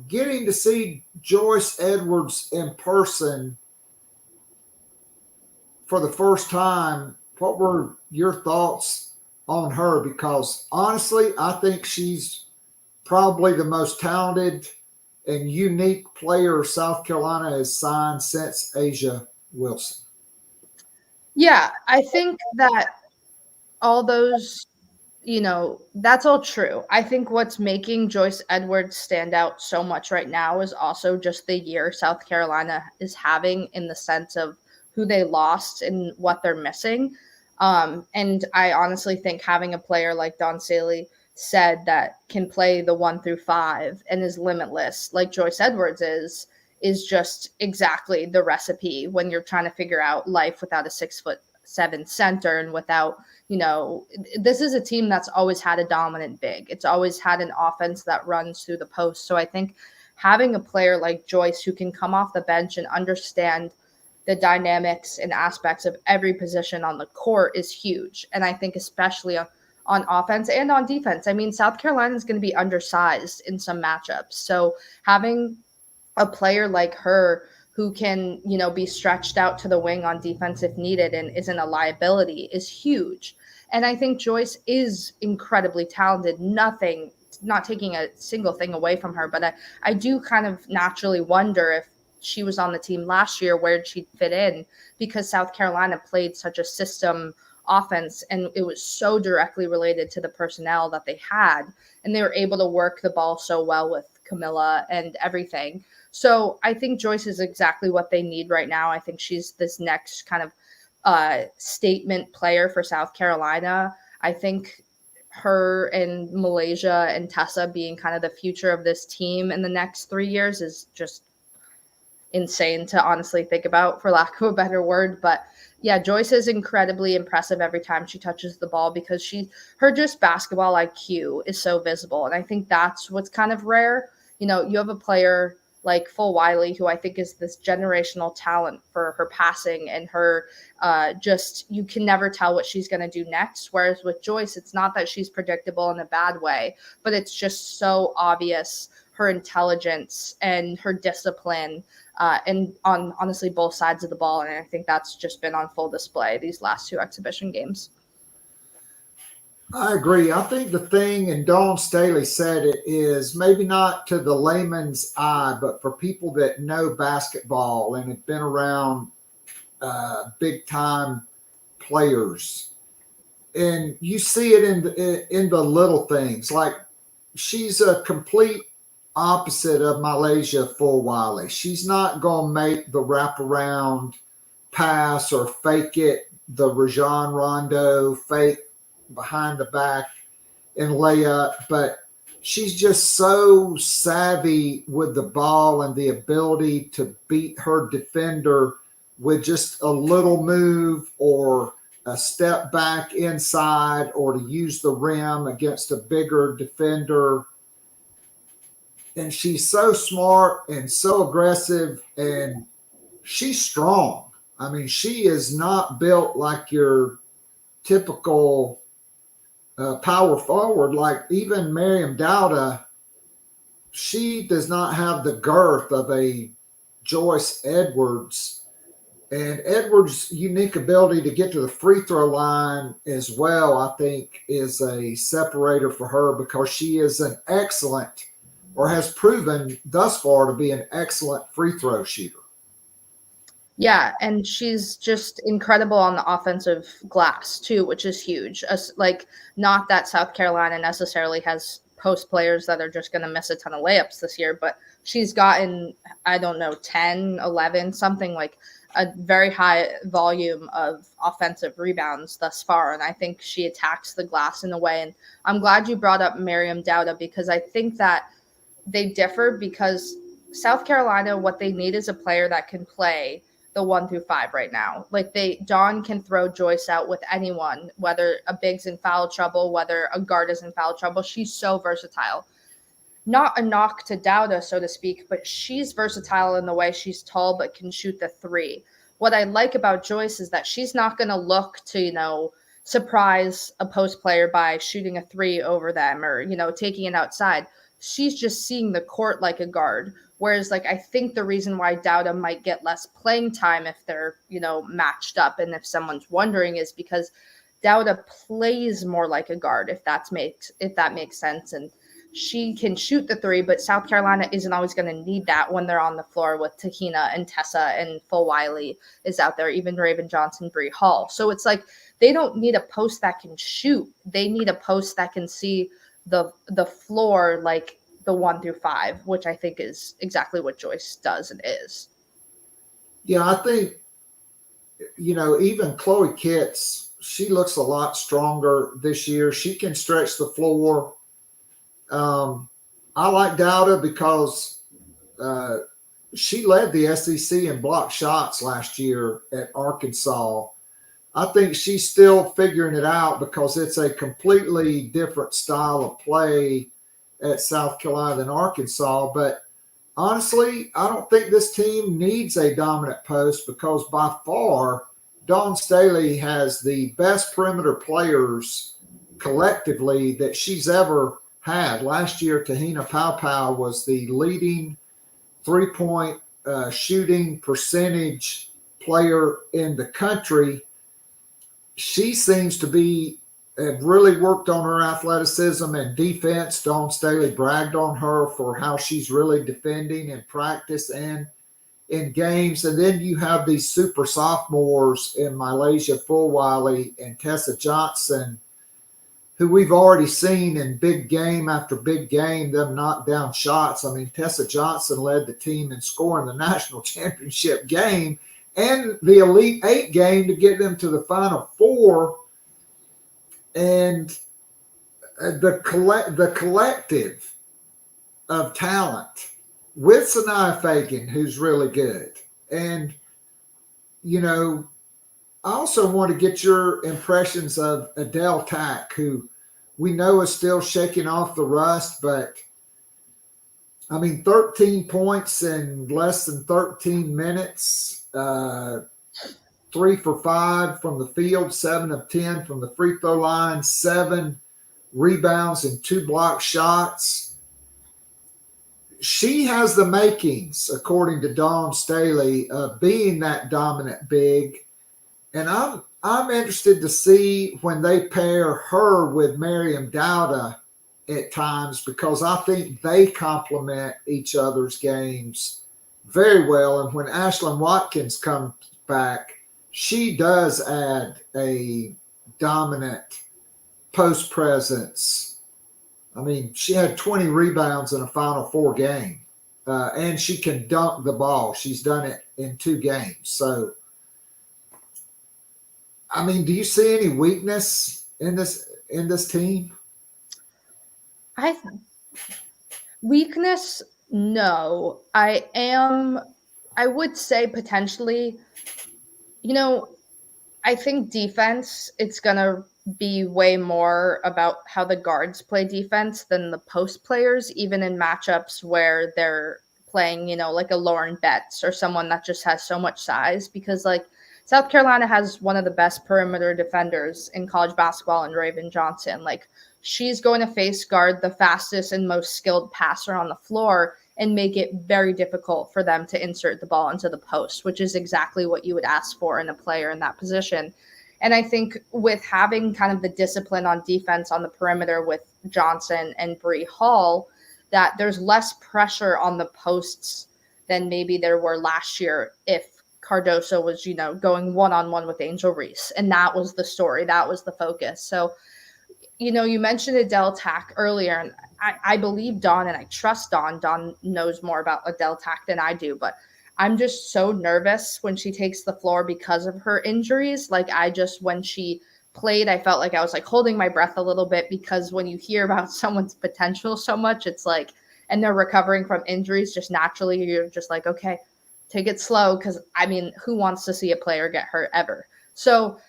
getting to see Joyce Edwards in person for the first time, what were your thoughts on her? Because honestly, I think she's probably the most talented and unique player South Carolina has signed since Asia Wilson.
Yeah, I think that all those that's all true. I think what's making Joyce Edwards stand out so much right now is also just the year South Carolina is having in the sense of who they lost and what they're missing. And I honestly think having a player like Don Saley said that can play the 1 through 5 and is limitless, like Joyce Edwards is just exactly the recipe when you're trying to figure out life without a 6'7" center and without, this is a team that's always had a dominant big. It's always had an offense that runs through the post. So I think having a player like Joyce who can come off the bench and understand the dynamics and aspects of every position on the court is huge. And I think especially on offense and on defense. I mean, South Carolina is going to be undersized in some matchups. So having a player like her who can, be stretched out to the wing on defense if needed and isn't a liability is huge. And I think Joyce is incredibly talented. Not taking a single thing away from her, but I do kind of naturally wonder if she was on the team last year, where'd she fit in? Because South Carolina played such a system offense and it was so directly related to the personnel that they had. And they were able to work the ball so well with Camilla and everything. So I think Joyce is exactly what they need right now. I think she's this next kind of statement player for South Carolina. I think her and Malaysia and Tessa being kind of the future of this team in the next 3 years is just insane to honestly think about, for lack of a better word. But yeah, Joyce is incredibly impressive every time she touches the ball because her just basketball IQ is so visible. And I think that's what's kind of rare. You have a player like Full Wiley, who I think is this generational talent for her passing and her you can never tell what she's going to do next. Whereas with Joyce, it's not that she's predictable in a bad way, but it's just so obvious, her intelligence and her discipline and on honestly both sides of the ball. And I think that's just been on full display these last 2 exhibition games.
I agree. I think the thing, and Dawn Staley said it, is maybe not to the layman's eye, but for people that know basketball and have been around big time players, and you see it in the little things. Like, she's a complete opposite of Malaysia Full Wiley. She's not going to make the wraparound pass or fake it, the Rajon Rondo fake behind the back and layup, but she's just so savvy with the ball and the ability to beat her defender with just a little move or a step back inside or to use the rim against a bigger defender. And she's so smart and so aggressive, and she's strong. I mean, she is not built like your typical power forward. Like even Miriam Dowda, she does not have the girth of a Joyce Edwards. And Edwards' unique ability to get to the free throw line as well, I think, is a separator for her because she is an excellent, or has proven thus far to be an excellent free throw shooter.
Yeah, and she's just incredible on the offensive glass too, which is huge. Like, not that South Carolina necessarily has post players that are just going to miss a ton of layups this year, but she's gotten, 10, 11, something like a very high volume of offensive rebounds thus far. And I think she attacks the glass in a way. And I'm glad you brought up Miriam Dowda because I think that they differ because South Carolina, what they need is a player that can play the 1 through 5 right now. Like Dawn can throw Joyce out with anyone, whether a big's in foul trouble, whether a guard is in foul trouble. She's so versatile. Not a knock to Dowda, so to speak, but she's versatile in the way she's tall but can shoot the 3. What I like about Joyce is that she's not going to look to, surprise a post player by shooting a 3 over them or, taking it outside. She's just seeing the court like a guard. Whereas, I think the reason why Dowda might get less playing time if they're, matched up and if someone's wondering is because Dowda plays more like a guard, if that makes sense. And she can shoot the 3, but South Carolina isn't always going to need that when they're on the floor with Tahina and Tessa and Full Wiley is out there, even Raven Johnson, Bree Hall. So it's like they don't need a post that can shoot. They need a post that can see the floor, like the 1 through 5, which I think is exactly what Joyce does and is.
Yeah, I think, even Chloe Kitts, she looks a lot stronger this year. She can stretch the floor. I like Dowda because she led the SEC in block shots last year at Arkansas. I think she's still figuring it out because it's a completely different style of play at South Carolina than Arkansas. But honestly, I don't think this team needs a dominant post because by far Dawn Staley has the best perimeter players collectively that she's ever had. Last year, Tahina Pau was the leading three-point shooting percentage player in the country. She seems to have really worked on her athleticism and defense. Dawn Staley bragged on her for how she's really defending in practice and in games. And then you have these super sophomores in Malaysia Fulwiley and Tessa Johnson, who we've already seen in big game after big game, them knock down shots. I mean, Tessa Johnson led the team in scoring the national championship game and the Elite Eight game to get them to the Final Four. And the collective of talent with Sanaya Fagan, who's really good. And, I also want to get your impressions of Adele Tack, who we know is still shaking off the rust, but 13 points in less than 13 minutes, 3 for 5 from the field, 7 of 10 from the free throw line, 7 rebounds and 2 block shots. She has the makings, according to Dawn Staley, of being that dominant big. And I'm interested to see when they pair her with Miriam Dowda at times, because I think they complement each other's games very well. And when Ashlyn Watkins comes back, she does add a dominant post presence. She had 20 rebounds in a Final Four game, and she can dunk the ball. She's done it in 2 games. So, do you see any weakness in this team?
Weakness, no. I would say potentially, I think defense, it's going to be way more about how the guards play defense than the post players, even in matchups where they're playing, like a Lauren Betts or someone that just has so much size, because South Carolina has one of the best perimeter defenders in college basketball in Raven Johnson. She's going to guard the fastest and most skilled passer on the floor and make it very difficult for them to insert the ball into the post, which is exactly what you would ask for in a player in that position. And I think with having kind of the discipline on defense on the perimeter with Johnson and Bree Hall, that there's less pressure on the posts than maybe there were last year if Cardoso was, going one-on-one with Angel Reese. And that was the story. That was the focus. So, you mentioned Adele Tack earlier, and I believe Dawn, and I trust Dawn. Dawn knows more about Adele Tack than I do, but I'm just so nervous when she takes the floor because of her injuries. When she played, I felt like I was holding my breath a little bit, because when you hear about someone's potential so much, it's and they're recovering from injuries, just naturally, you're just okay, take it slow, because who wants to see a player get hurt ever? So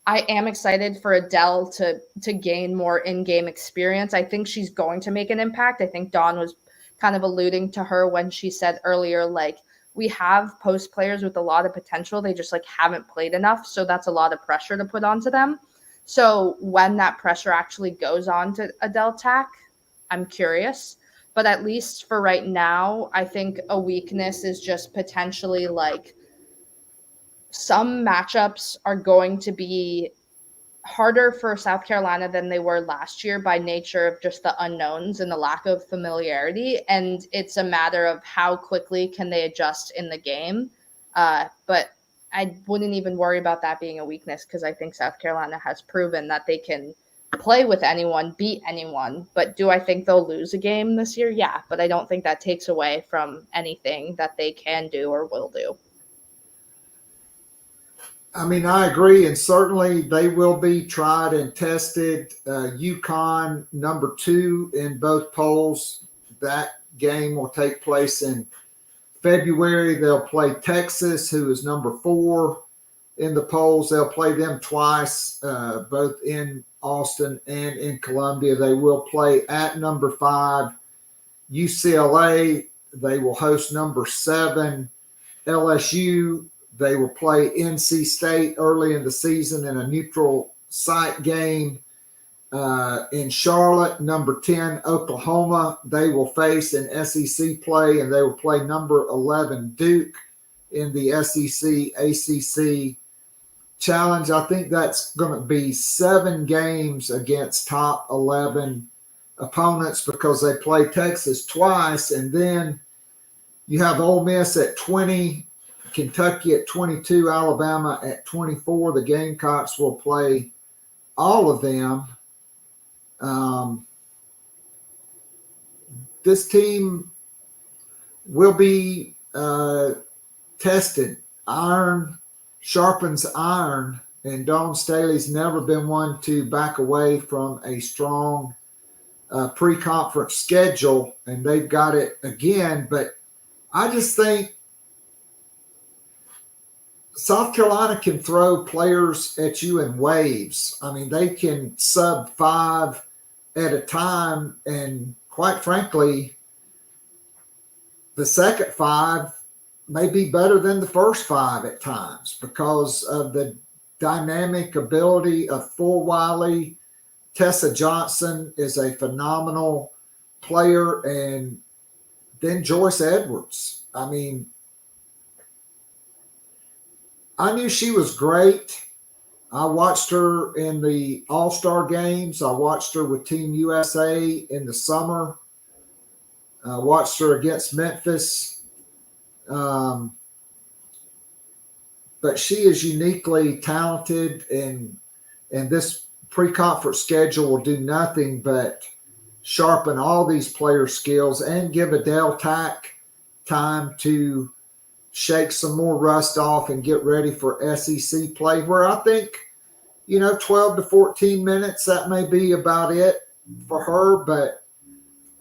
I am excited for Adele to gain more in-game experience. I think she's going to make an impact. I think Dawn was kind of alluding to her when she said earlier, we have post players with a lot of potential. They just haven't played enough. So that's a lot of pressure to put onto them. So when that pressure actually goes on to Adele Tack, I'm curious. But at least for right now, I think a weakness is just potentially some matchups are going to be harder for South Carolina than they were last year by nature of just the unknowns and the lack of familiarity. And it's a matter of how quickly can they adjust in the game. But I wouldn't even worry about that being a weakness because I think South Carolina has proven that they can play with anyone, beat anyone. But do I think they'll lose a game this year? Yeah, but I don't think that takes away from anything that they can do or will do.
I mean, I agree, and certainly they will be tried and tested. UConn, number 2 in both polls. That game will take place in February. They'll play Texas, who is number 4 in the polls. They'll play them twice, both in Austin and in Columbia. They will play at number 5, UCLA. They will host number 7, LSU. They will play NC State early in the season in a neutral site game. In Charlotte, number 10, Oklahoma. They will face an SEC play, and they will play number 11, Duke, in the SEC ACC Challenge. I think that's going to be 7 games against top 11 opponents because they play Texas twice, and then you have Ole Miss at 20, Kentucky at 22, Alabama at 24. The Gamecocks will play all of them. This team will be tested. Iron sharpens iron, and Dawn Staley's never been one to back away from a strong pre-conference schedule, and they've got it again. But I just think South Carolina can throw players at you in waves. I mean, they can sub 5 at a time, and quite frankly, the second 5 may be better than the first 5 at times because of the dynamic ability of Full Wiley. Tessa Johnson is a phenomenal player, and then Joyce Edwards. I mean, I knew she was great. I watched her in the All-Star games. I watched her with Team USA in the summer. I watched her against Memphis. But she is uniquely talented, and this pre-conference schedule will do nothing but sharpen all these players' skills and give Adele Tack time to shake some more rust off and get ready for SEC play, where I think, 12 to 14 minutes, that may be about it for her. But,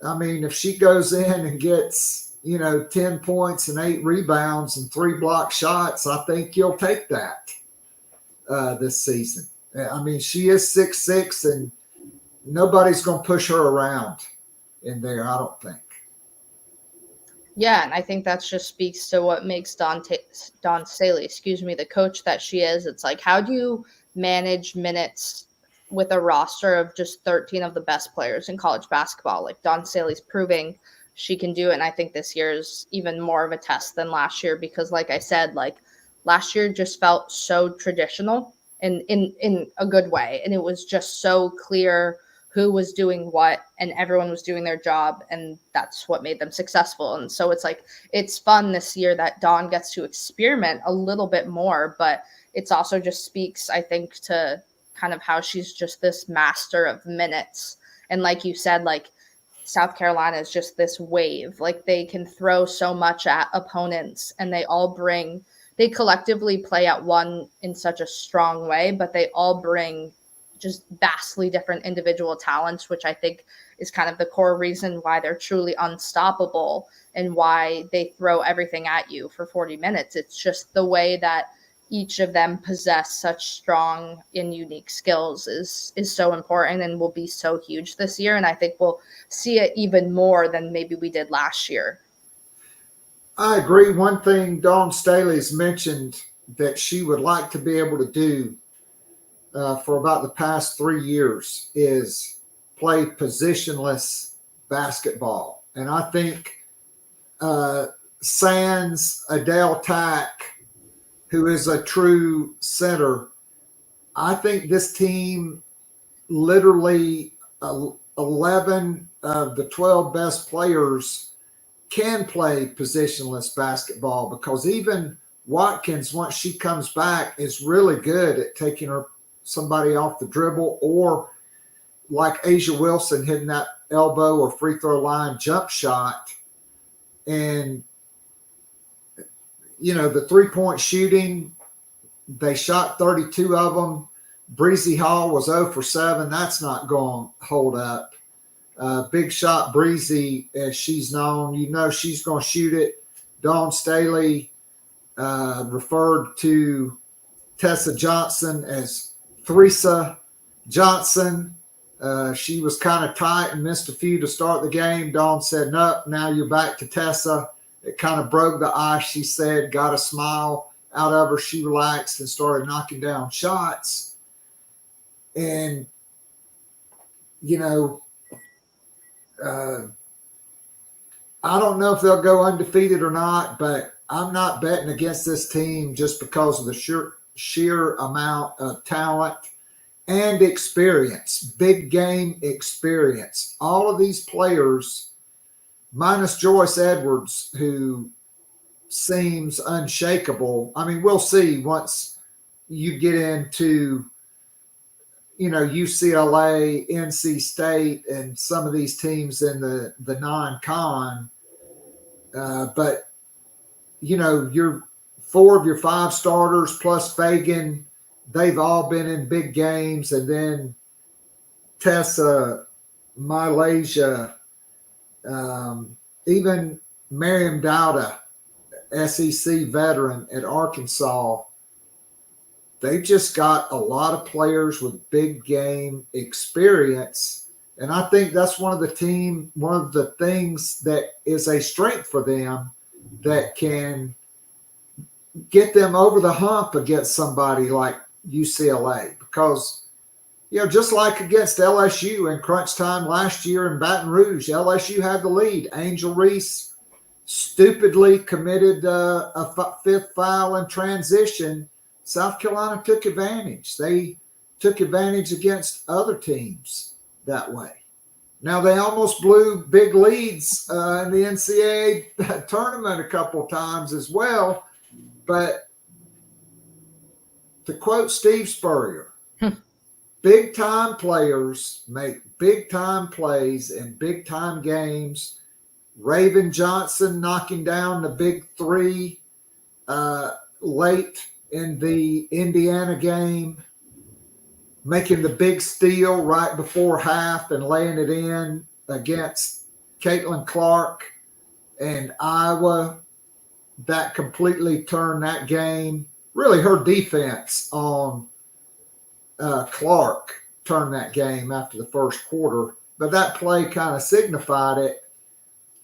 I mean, if she goes in and gets, 10 points and 8 rebounds and 3 block shots, I think you'll take that this season. I mean, she is 6'6", and nobody's going to push her around in there, I don't think.
Yeah, and I think that just speaks to what makes Dawn Staley, the coach that she is. It's like, how do you manage minutes with a roster of just 13 of the best players in college basketball? Like, Dawn Staley's proving she can do it, and I think this year is even more of a test than last year because, like I said, last year just felt so traditional in a good way, and it was just so clear who was doing what, and everyone was doing their job, and that's what made them successful. And so it's like, it's fun this year that Dawn gets to experiment a little bit more, but it's also just speaks, I think, to kind of how she's just this master of minutes. And like you said, South Carolina is just this wave. They can throw so much at opponents, and they collectively play at one in such a strong way, but they all bring just vastly different individual talents, which I think is kind of the core reason why they're truly unstoppable and why they throw everything at you for 40 minutes. It's just the way that each of them possess such strong and unique skills is so important and will be so huge this year. And I think we'll see it even more than maybe we did last year.
I agree. One thing Dawn Staley's mentioned that she would like to be able to do for about the past 3 years is play positionless basketball. And I think sans Adele Tack, who is a true center, I think this team, literally 11 of the 12 best players can play positionless basketball, because even Watkins, once she comes back, is really good at taking somebody off the dribble, or like Asia Wilson hitting that elbow or free throw line jump shot. And, the 3-point shooting, they shot 32 of them. Breezy Hall was 0 for 7. That's not going to hold up. Big shot Breezy, as she's known. She's going to shoot it. Dawn Staley referred to Tessa Johnson as Theresa Johnson. She was kind of tight and missed a few to start the game. Dawn said, "No, now you're back to Tessa." It kind of broke the ice, she said, got a smile out of her. She relaxed and started knocking down shots. And, I don't know if they'll go undefeated or not, but I'm not betting against this team just because of the sheer amount of talent and experience, big game experience. All of these players, minus Joyce Edwards, who seems unshakable. I mean, we'll see once you get into, UCLA, NC State, and some of these teams in the non-con. But, your 4 of your 5 starters plus Fagan, they've all been in big games. And then Tessa, Malaysia, even Miriam Dowda, SEC veteran at Arkansas, they've just got a lot of players with big game experience. And I think that's one of the things that is a strength for them that can get them over the hump against somebody like UCLA. Because, just like against LSU in crunch time last year in Baton Rouge, LSU had the lead. Angel Reese stupidly committed a 5th foul in transition. South Carolina took advantage. They took advantage against other teams that way. Now, they almost blew big leads in the NCAA tournament a couple of times as well. But to quote Steve Spurrier, big-time players make big-time plays in big-time games. Raven Johnson knocking down the big 3 late in the Indiana game, making the big steal right before half and laying it in against Caitlin Clark and Iowa. That completely turned that game. Really, her defense on Clark turned that game after the first quarter. But that play kind of signified it.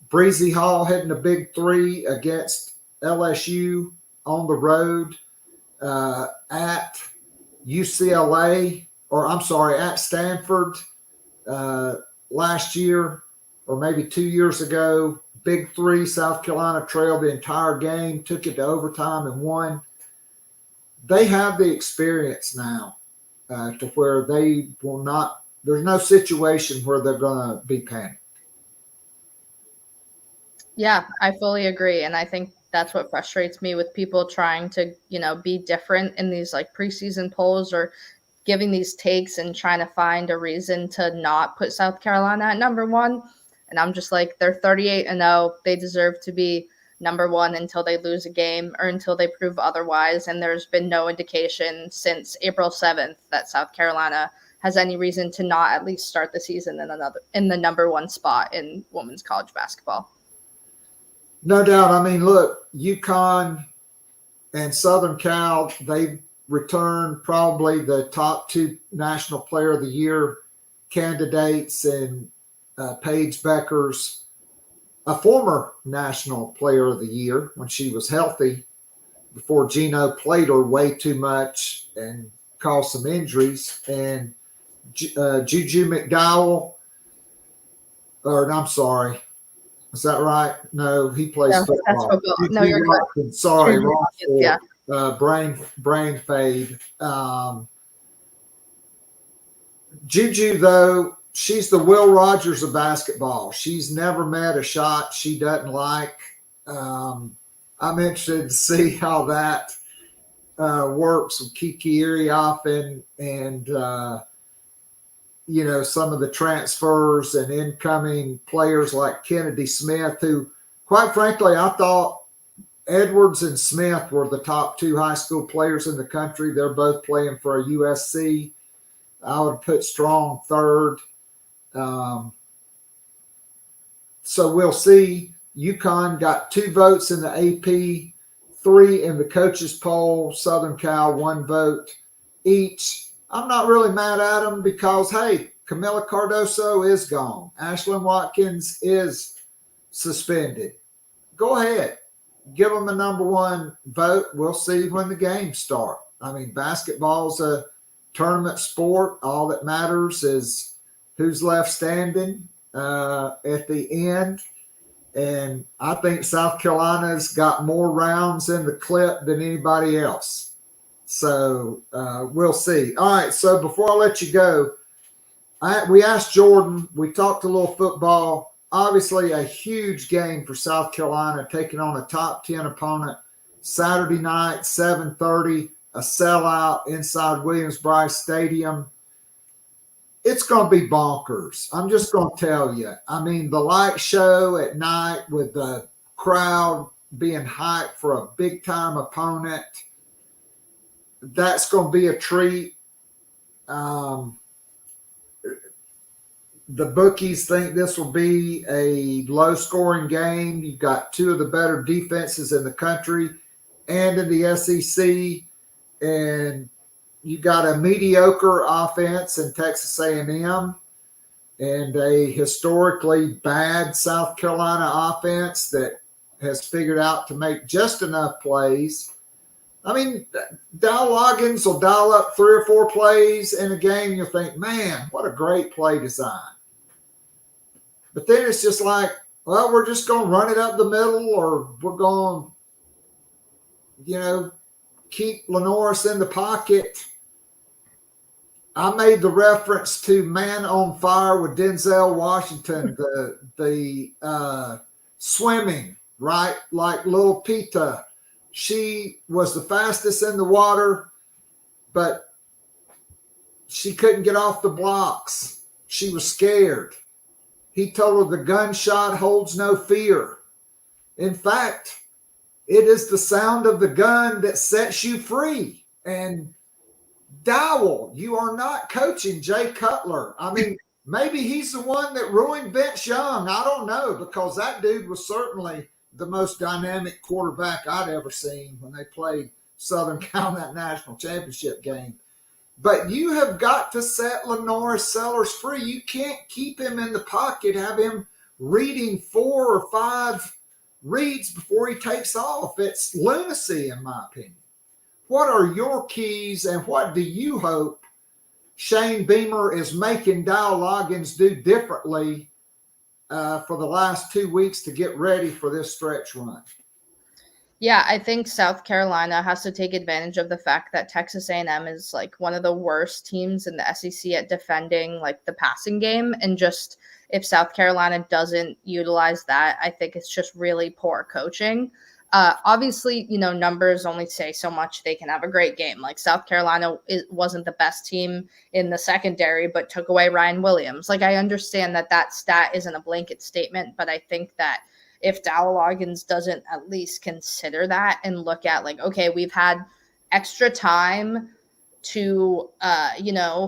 Breezy Hall hitting a big 3 against LSU on the road at UCLA, at Stanford last year, or maybe 2 years ago. Big 3, South Carolina trailed the entire game, took it to overtime and won. They have the experience now to where they will not, there's no situation where they're going to be panicked.
Yeah, I fully agree. And I think that's what frustrates me with people trying to, be different in these like preseason polls or giving these takes and trying to find a reason to not put South Carolina at number 1. And I'm just like, they're 38-0. They deserve to be number 1 until they lose a game or until they prove otherwise. And there's been no indication since April 7th that South Carolina has any reason to not at least start the season in the number 1 spot in women's college basketball.
No doubt. I mean, look, UConn and Southern Cal, they returned probably the top 2 National Player of the Year candidates, and Paige Beckers, a former National Player of the Year when she was healthy, before Gino played her way too much and caused some injuries. And Juju McDowell, is that right? No, he plays football. That's football. No, you're good. Sorry, wrong. Yeah. Brain fade. Juju, though, she's the Will Rogers of basketball. She's never met a shot she doesn't like. I I'm interested to see how that works with Kiki Irioff and some of the transfers and incoming players like Kennedy Smith, who, quite frankly, I thought Edwards and Smith were the top 2 high school players in the country. They're both playing for a USC. I would put Strong third. So we'll see. UConn got 2 votes in the AP, 3 in the coaches poll. Southern Cal 1 vote each. I'm not really mad at them because, hey, Camila Cardoso is gone. Ashlyn Watkins is suspended. Go ahead. Give them the number 1 vote. We'll see when the games start. I mean, basketball's a tournament sport. All that matters is who's left standing at the end. And I think South Carolina's got more rounds in the clip than anybody else. So we'll see. All right, so before I let you go, we asked Jordan, we talked a little football. Obviously a huge game for South Carolina, taking on a top 10 opponent Saturday night, 7:30, a sellout inside Williams-Brice Stadium. It's going to be bonkers. I'm just going to tell you. I mean, the light show at night with the crowd being hyped for a big-time opponent, that's going to be a treat. The bookies think this will be a low-scoring game. You've got 2 of the better defenses in the country and in the SEC, and you got a mediocre offense in Texas A&M and a historically bad South Carolina offense that has figured out to make just enough plays. I mean, Dow Loggins will dial up 3 or 4 plays in a game. You'll think, man, what a great play design. But then it's just like, well, we're just going to run it up the middle, or we're going to, keep Lenoris in the pocket. I made the reference to Man on Fire with Denzel Washington, the swimming, right? Like little Pita. She was the fastest in the water, but she couldn't get off the blocks. She was scared. He told her the gunshot holds no fear. In fact, it is the sound of the gun that sets you free. And Dowell, you are not coaching Jay Cutler. I mean, maybe he's the one that ruined Vince Young. I don't know, because that dude was certainly the most dynamic quarterback I'd ever seen when they played Southern Cal in that national championship game. But you have got to set Lenoris Sellers free. You can't keep him in the pocket, have him reading 4 or 5 reads before he takes off. It's lunacy, in my opinion. What are your keys, and what do you hope Shane Beamer is making Dow Loggins do differently for the last 2 weeks to get ready for this stretch run?
Yeah, I think South Carolina has to take advantage of the fact that Texas A&M is like one of the worst teams in the SEC at defending like the passing game. And just if South Carolina doesn't utilize that, I think it's just really poor coaching. Obviously, numbers only say so much. They can have a great game. Like South Carolina wasn't the best team in the secondary, but took away Ryan Williams. Like I understand that stat isn't a blanket statement, but I think that if Dow Loggins doesn't at least consider that and look at like, okay, we've had extra time to,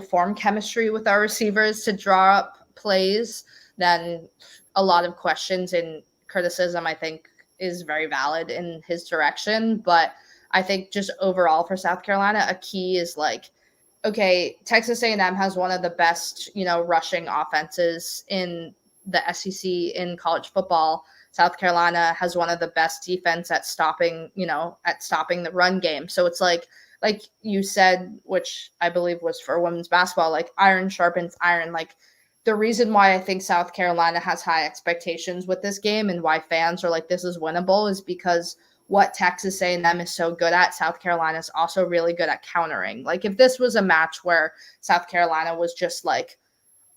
form chemistry with our receivers to draw up plays, then a lot of questions and criticism, I think, is very valid in his direction. But I think just overall for South Carolina, a key is like, okay, Texas A&M has one of the best, rushing offenses in the SEC in college football. South Carolina has one of the best defense at stopping the run game. So it's like you said, which I believe was for women's basketball, like iron sharpens iron. Like the reason why I think South Carolina has high expectations with this game and why fans are like, this is winnable, is because what Texas A&M is so good at, South Carolina is also really good at countering. Like if this was a match where South Carolina was just like,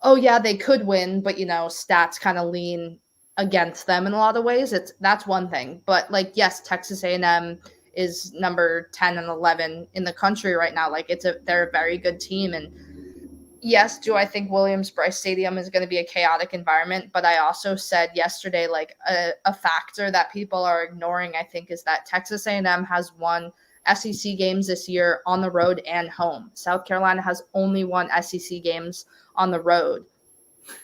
oh yeah, they could win, but stats kind of lean against them in a lot of ways. That's one thing. But like, yes, Texas A&M is number 10 and 11 in the country right now. Like they're a very good team. And yes, do I think Williams-Brice Stadium is going to be a chaotic environment? But I also said yesterday, like a factor that people are ignoring, I think, is that Texas A&M has won SEC games this year on the road and home. South Carolina has only won SEC games on the road.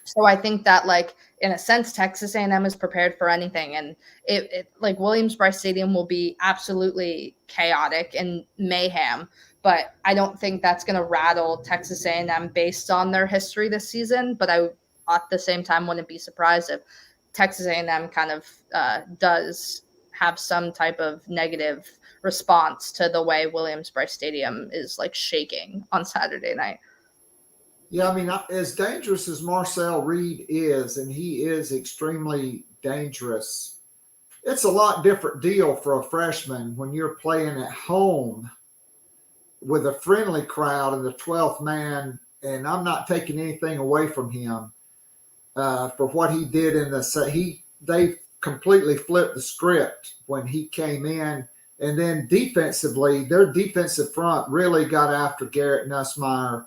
So I think that, like, in a sense, Texas A&M is prepared for anything. And it like Williams-Brice Stadium will be absolutely chaotic and mayhem. But I don't think that's going to rattle Texas A&M based on their history this season. But I, at the same time, wouldn't be surprised if Texas A&M kind of does have some type of negative response to the way Williams-Brice Stadium is, like, shaking on Saturday night.
Yeah, I mean, as dangerous as Marcel Reed is, and he is extremely dangerous, it's a lot different deal for a freshman when you're playing at home with a friendly crowd and the 12th man, and I'm not taking anything away from him for what he did in they completely flipped the script when he came in. And then defensively, their defensive front really got after Garrett Nussmeier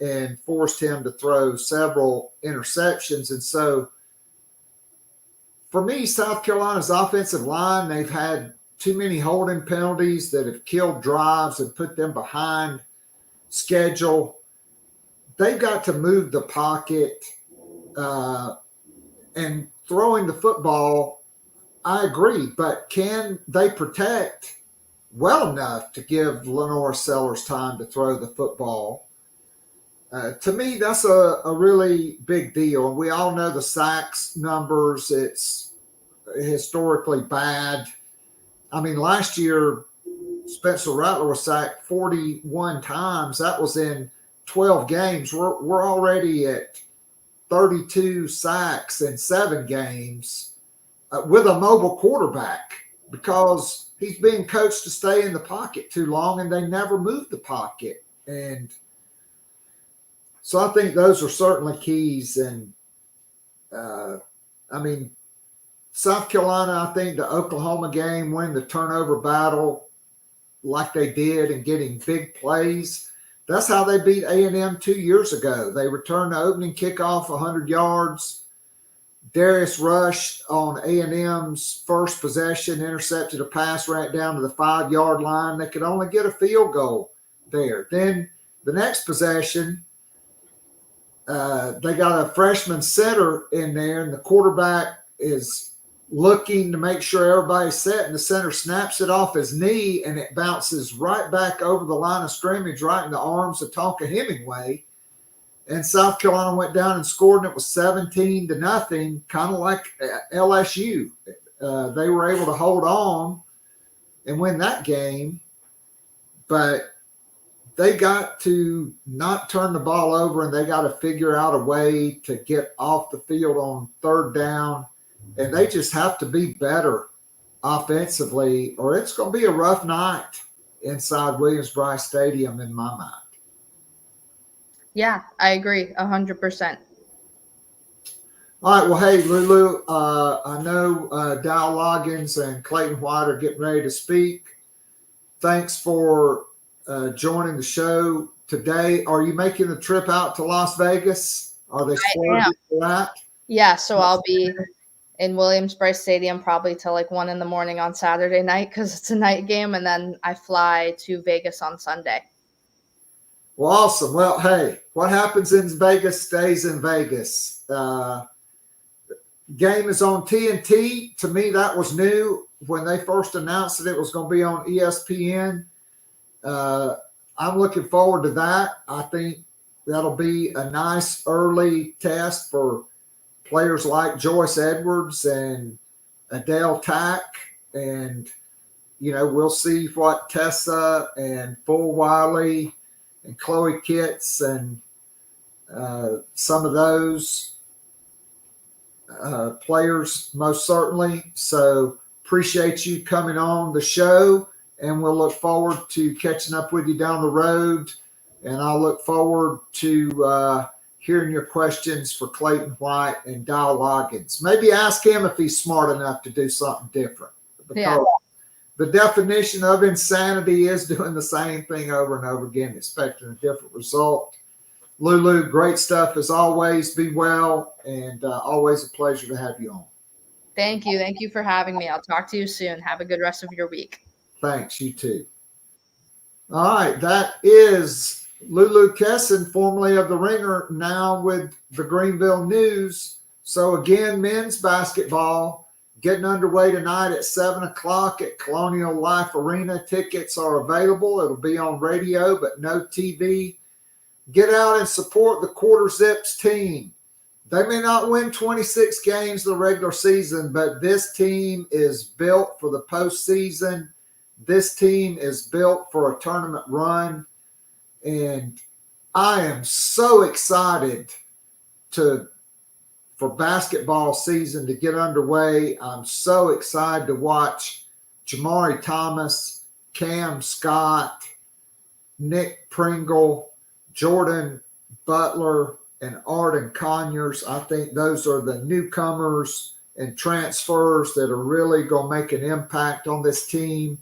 and forced him to throw several interceptions. And so for me, South Carolina's offensive line, they've had too many holding penalties that have killed drives and put them behind schedule. They've got to move the pocket and throwing the football. I agree, but can they protect well enough to give Lenore Sellers time to throw the football? To me, that's a really big deal. We all know the sacks numbers. It's historically bad. I mean, last year, Spencer Rattler was sacked 41 times. That was in 12 games. We're already at 32 sacks in 7 games with a mobile quarterback because he's being coached to stay in the pocket too long, and they never move the pocket. And so I think those are certainly keys. And, I mean, South Carolina, I think the Oklahoma game, win the turnover battle like they did and getting big plays. That's how they beat A&M 2 years ago. They returned the opening kickoff 100 yards. Darius Rush on A&M's first possession intercepted a pass right down to the 5-yard line. They could only get a field goal there. Then the next possession, they got a freshman center in there, and the quarterback is looking to make sure everybody's set, and the center snaps it off his knee, and it bounces right back over the line of scrimmage, right in the arms of Tonka Hemingway. And South Carolina went down and scored, and it was 17-0, kind of like LSU. They were able to hold on and win that game, but they got to not turn the ball over, and they got to figure out a way to get off the field on third down. And they just have to be better offensively, or it's going to be a rough night inside Williams-Brice Stadium in my mind.
Yeah, I agree 100%.
All right. Well, hey, Lulu, I know Dow Loggins and Clayton White are getting ready to speak. Thanks for joining the show today. Are you making the trip out to Las Vegas? Are they spoiled for that?
Yeah, so I'll be in Williams-Brice Stadium probably till like 1 a.m. on Saturday night because it's a night game, and then I fly to Vegas on Sunday.
Well, awesome. Well, hey, what happens in Vegas stays in Vegas. Game is on TNT. To me, that was new when they first announced that it was going to be on ESPN. I'm looking forward to that. I think that'll be a nice early test for players like Joyce Edwards and Adele Tack. And, you know, we'll see what Tessa and Full Wiley and Chloe Kitts and some of those players most certainly. So appreciate you coming on the show, and we'll look forward to catching up with you down the road. And I'll look forward to hearing your questions for Clayton White and Dial Loggins. Maybe ask him if he's smart enough to do something different. Because the definition of insanity is doing the same thing over and over again, expecting a different result. Lulu, great stuff as always. Be well, and always a pleasure to have you on.
Thank you. Thank you for having me. I'll talk to you soon. Have a good rest of your week.
Thanks. You too. All right. That is Lulu Kesin, formerly of the Ringer, now with the Greenville News. So again, men's basketball getting underway tonight at 7 o'clock at Colonial Life Arena. Tickets are available. It'll be on radio, but no TV. Get out and support the Quarter Zips team. They may not win 26 games in the regular season, but this team is built for the postseason. This team is built for a tournament run. And I am so excited for basketball season to get underway. I'm so excited to watch Jamari Thomas, Cam Scott, Nick Pringle, Jordan Butler, and Arden Conyers. I think those are the newcomers and transfers that are really going to make an impact on this team.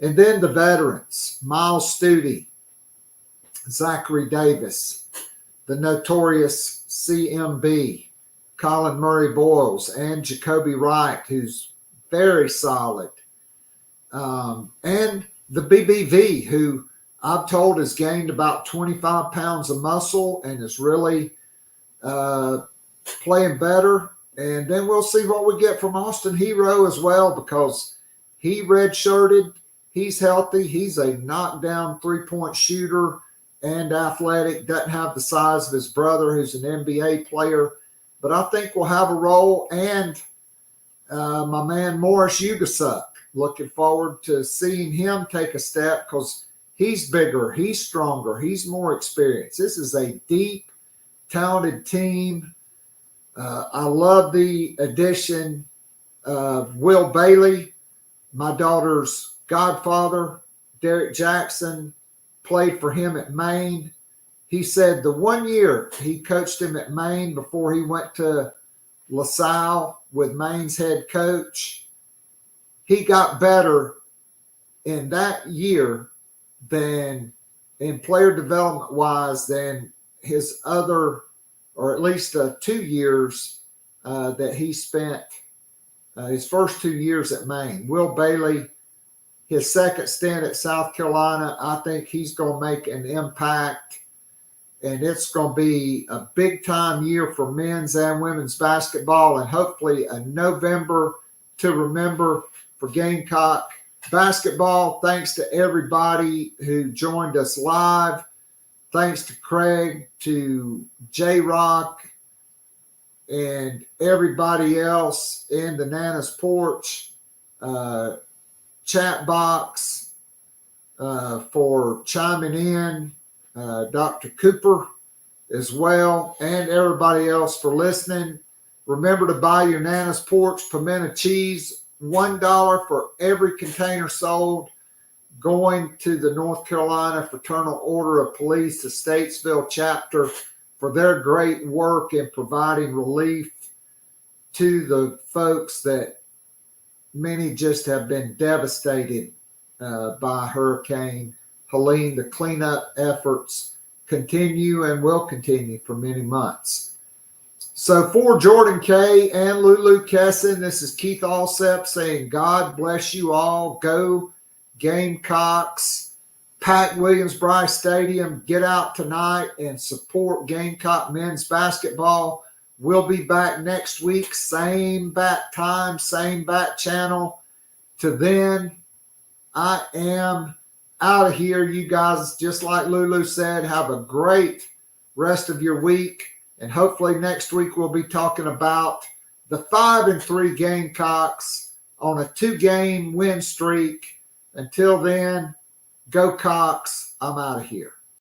And then the veterans, Miles Studi, Zachary Davis, the notorious CMB, Colin Murray Boyles, and Jacoby Wright, who's very solid. And the BBV, who I've told has gained about 25 pounds of muscle and is really playing better. And then we'll see what we get from Austin Hero as well, because he redshirted. He's healthy. He's a knockdown three-point shooter and athletic. Doesn't have the size of his brother, who's an NBA player. But I think we'll have a role. And my man Morris Ugasuk, looking forward to seeing him take a step, because he's bigger, he's stronger, he's more experienced. This is a deep, talented team. I love the addition of Will Bailey, my daughter's godfather. Derek Jackson played for him at Maine. He said the 1 year he coached him at Maine before he went to LaSalle with Maine's head coach, he got better in that year than in player development wise than his other, or at least 2 years that he spent his first 2 years at Maine. Will Bailey, his second stint at South Carolina, I think he's going to make an impact, and it's going to be a big time year for men's and women's basketball, and hopefully a November to remember for Gamecock basketball. Thanks to everybody who joined us live. Thanks to Craig, to J-Rock, and everybody else in the Nana's Porch chat box for chiming in. Dr. Cooper as well, and everybody else for listening. Remember to buy your Nana's Porch pimento cheese. $1 for every container sold going to the North Carolina Fraternal Order of Police, the Statesville chapter, for their great work in providing relief to the folks that many just have been devastated by Hurricane Helene. The cleanup efforts continue and will continue for many months. So for Jordan Kaye and Lulu Kesin, this is Keith Alsep saying God bless you all. Go Gamecocks. Pack Williams-Brice Stadium. Get out tonight and support Gamecock men's basketball. We'll be back next week. Same bat time, same bat channel. To then, I am out of here. You guys, just like Lulu said, have a great rest of your week. And hopefully next week we'll be talking about the 5-3 Gamecocks on a 2-game win streak. Until then, go Cox. I'm out of here.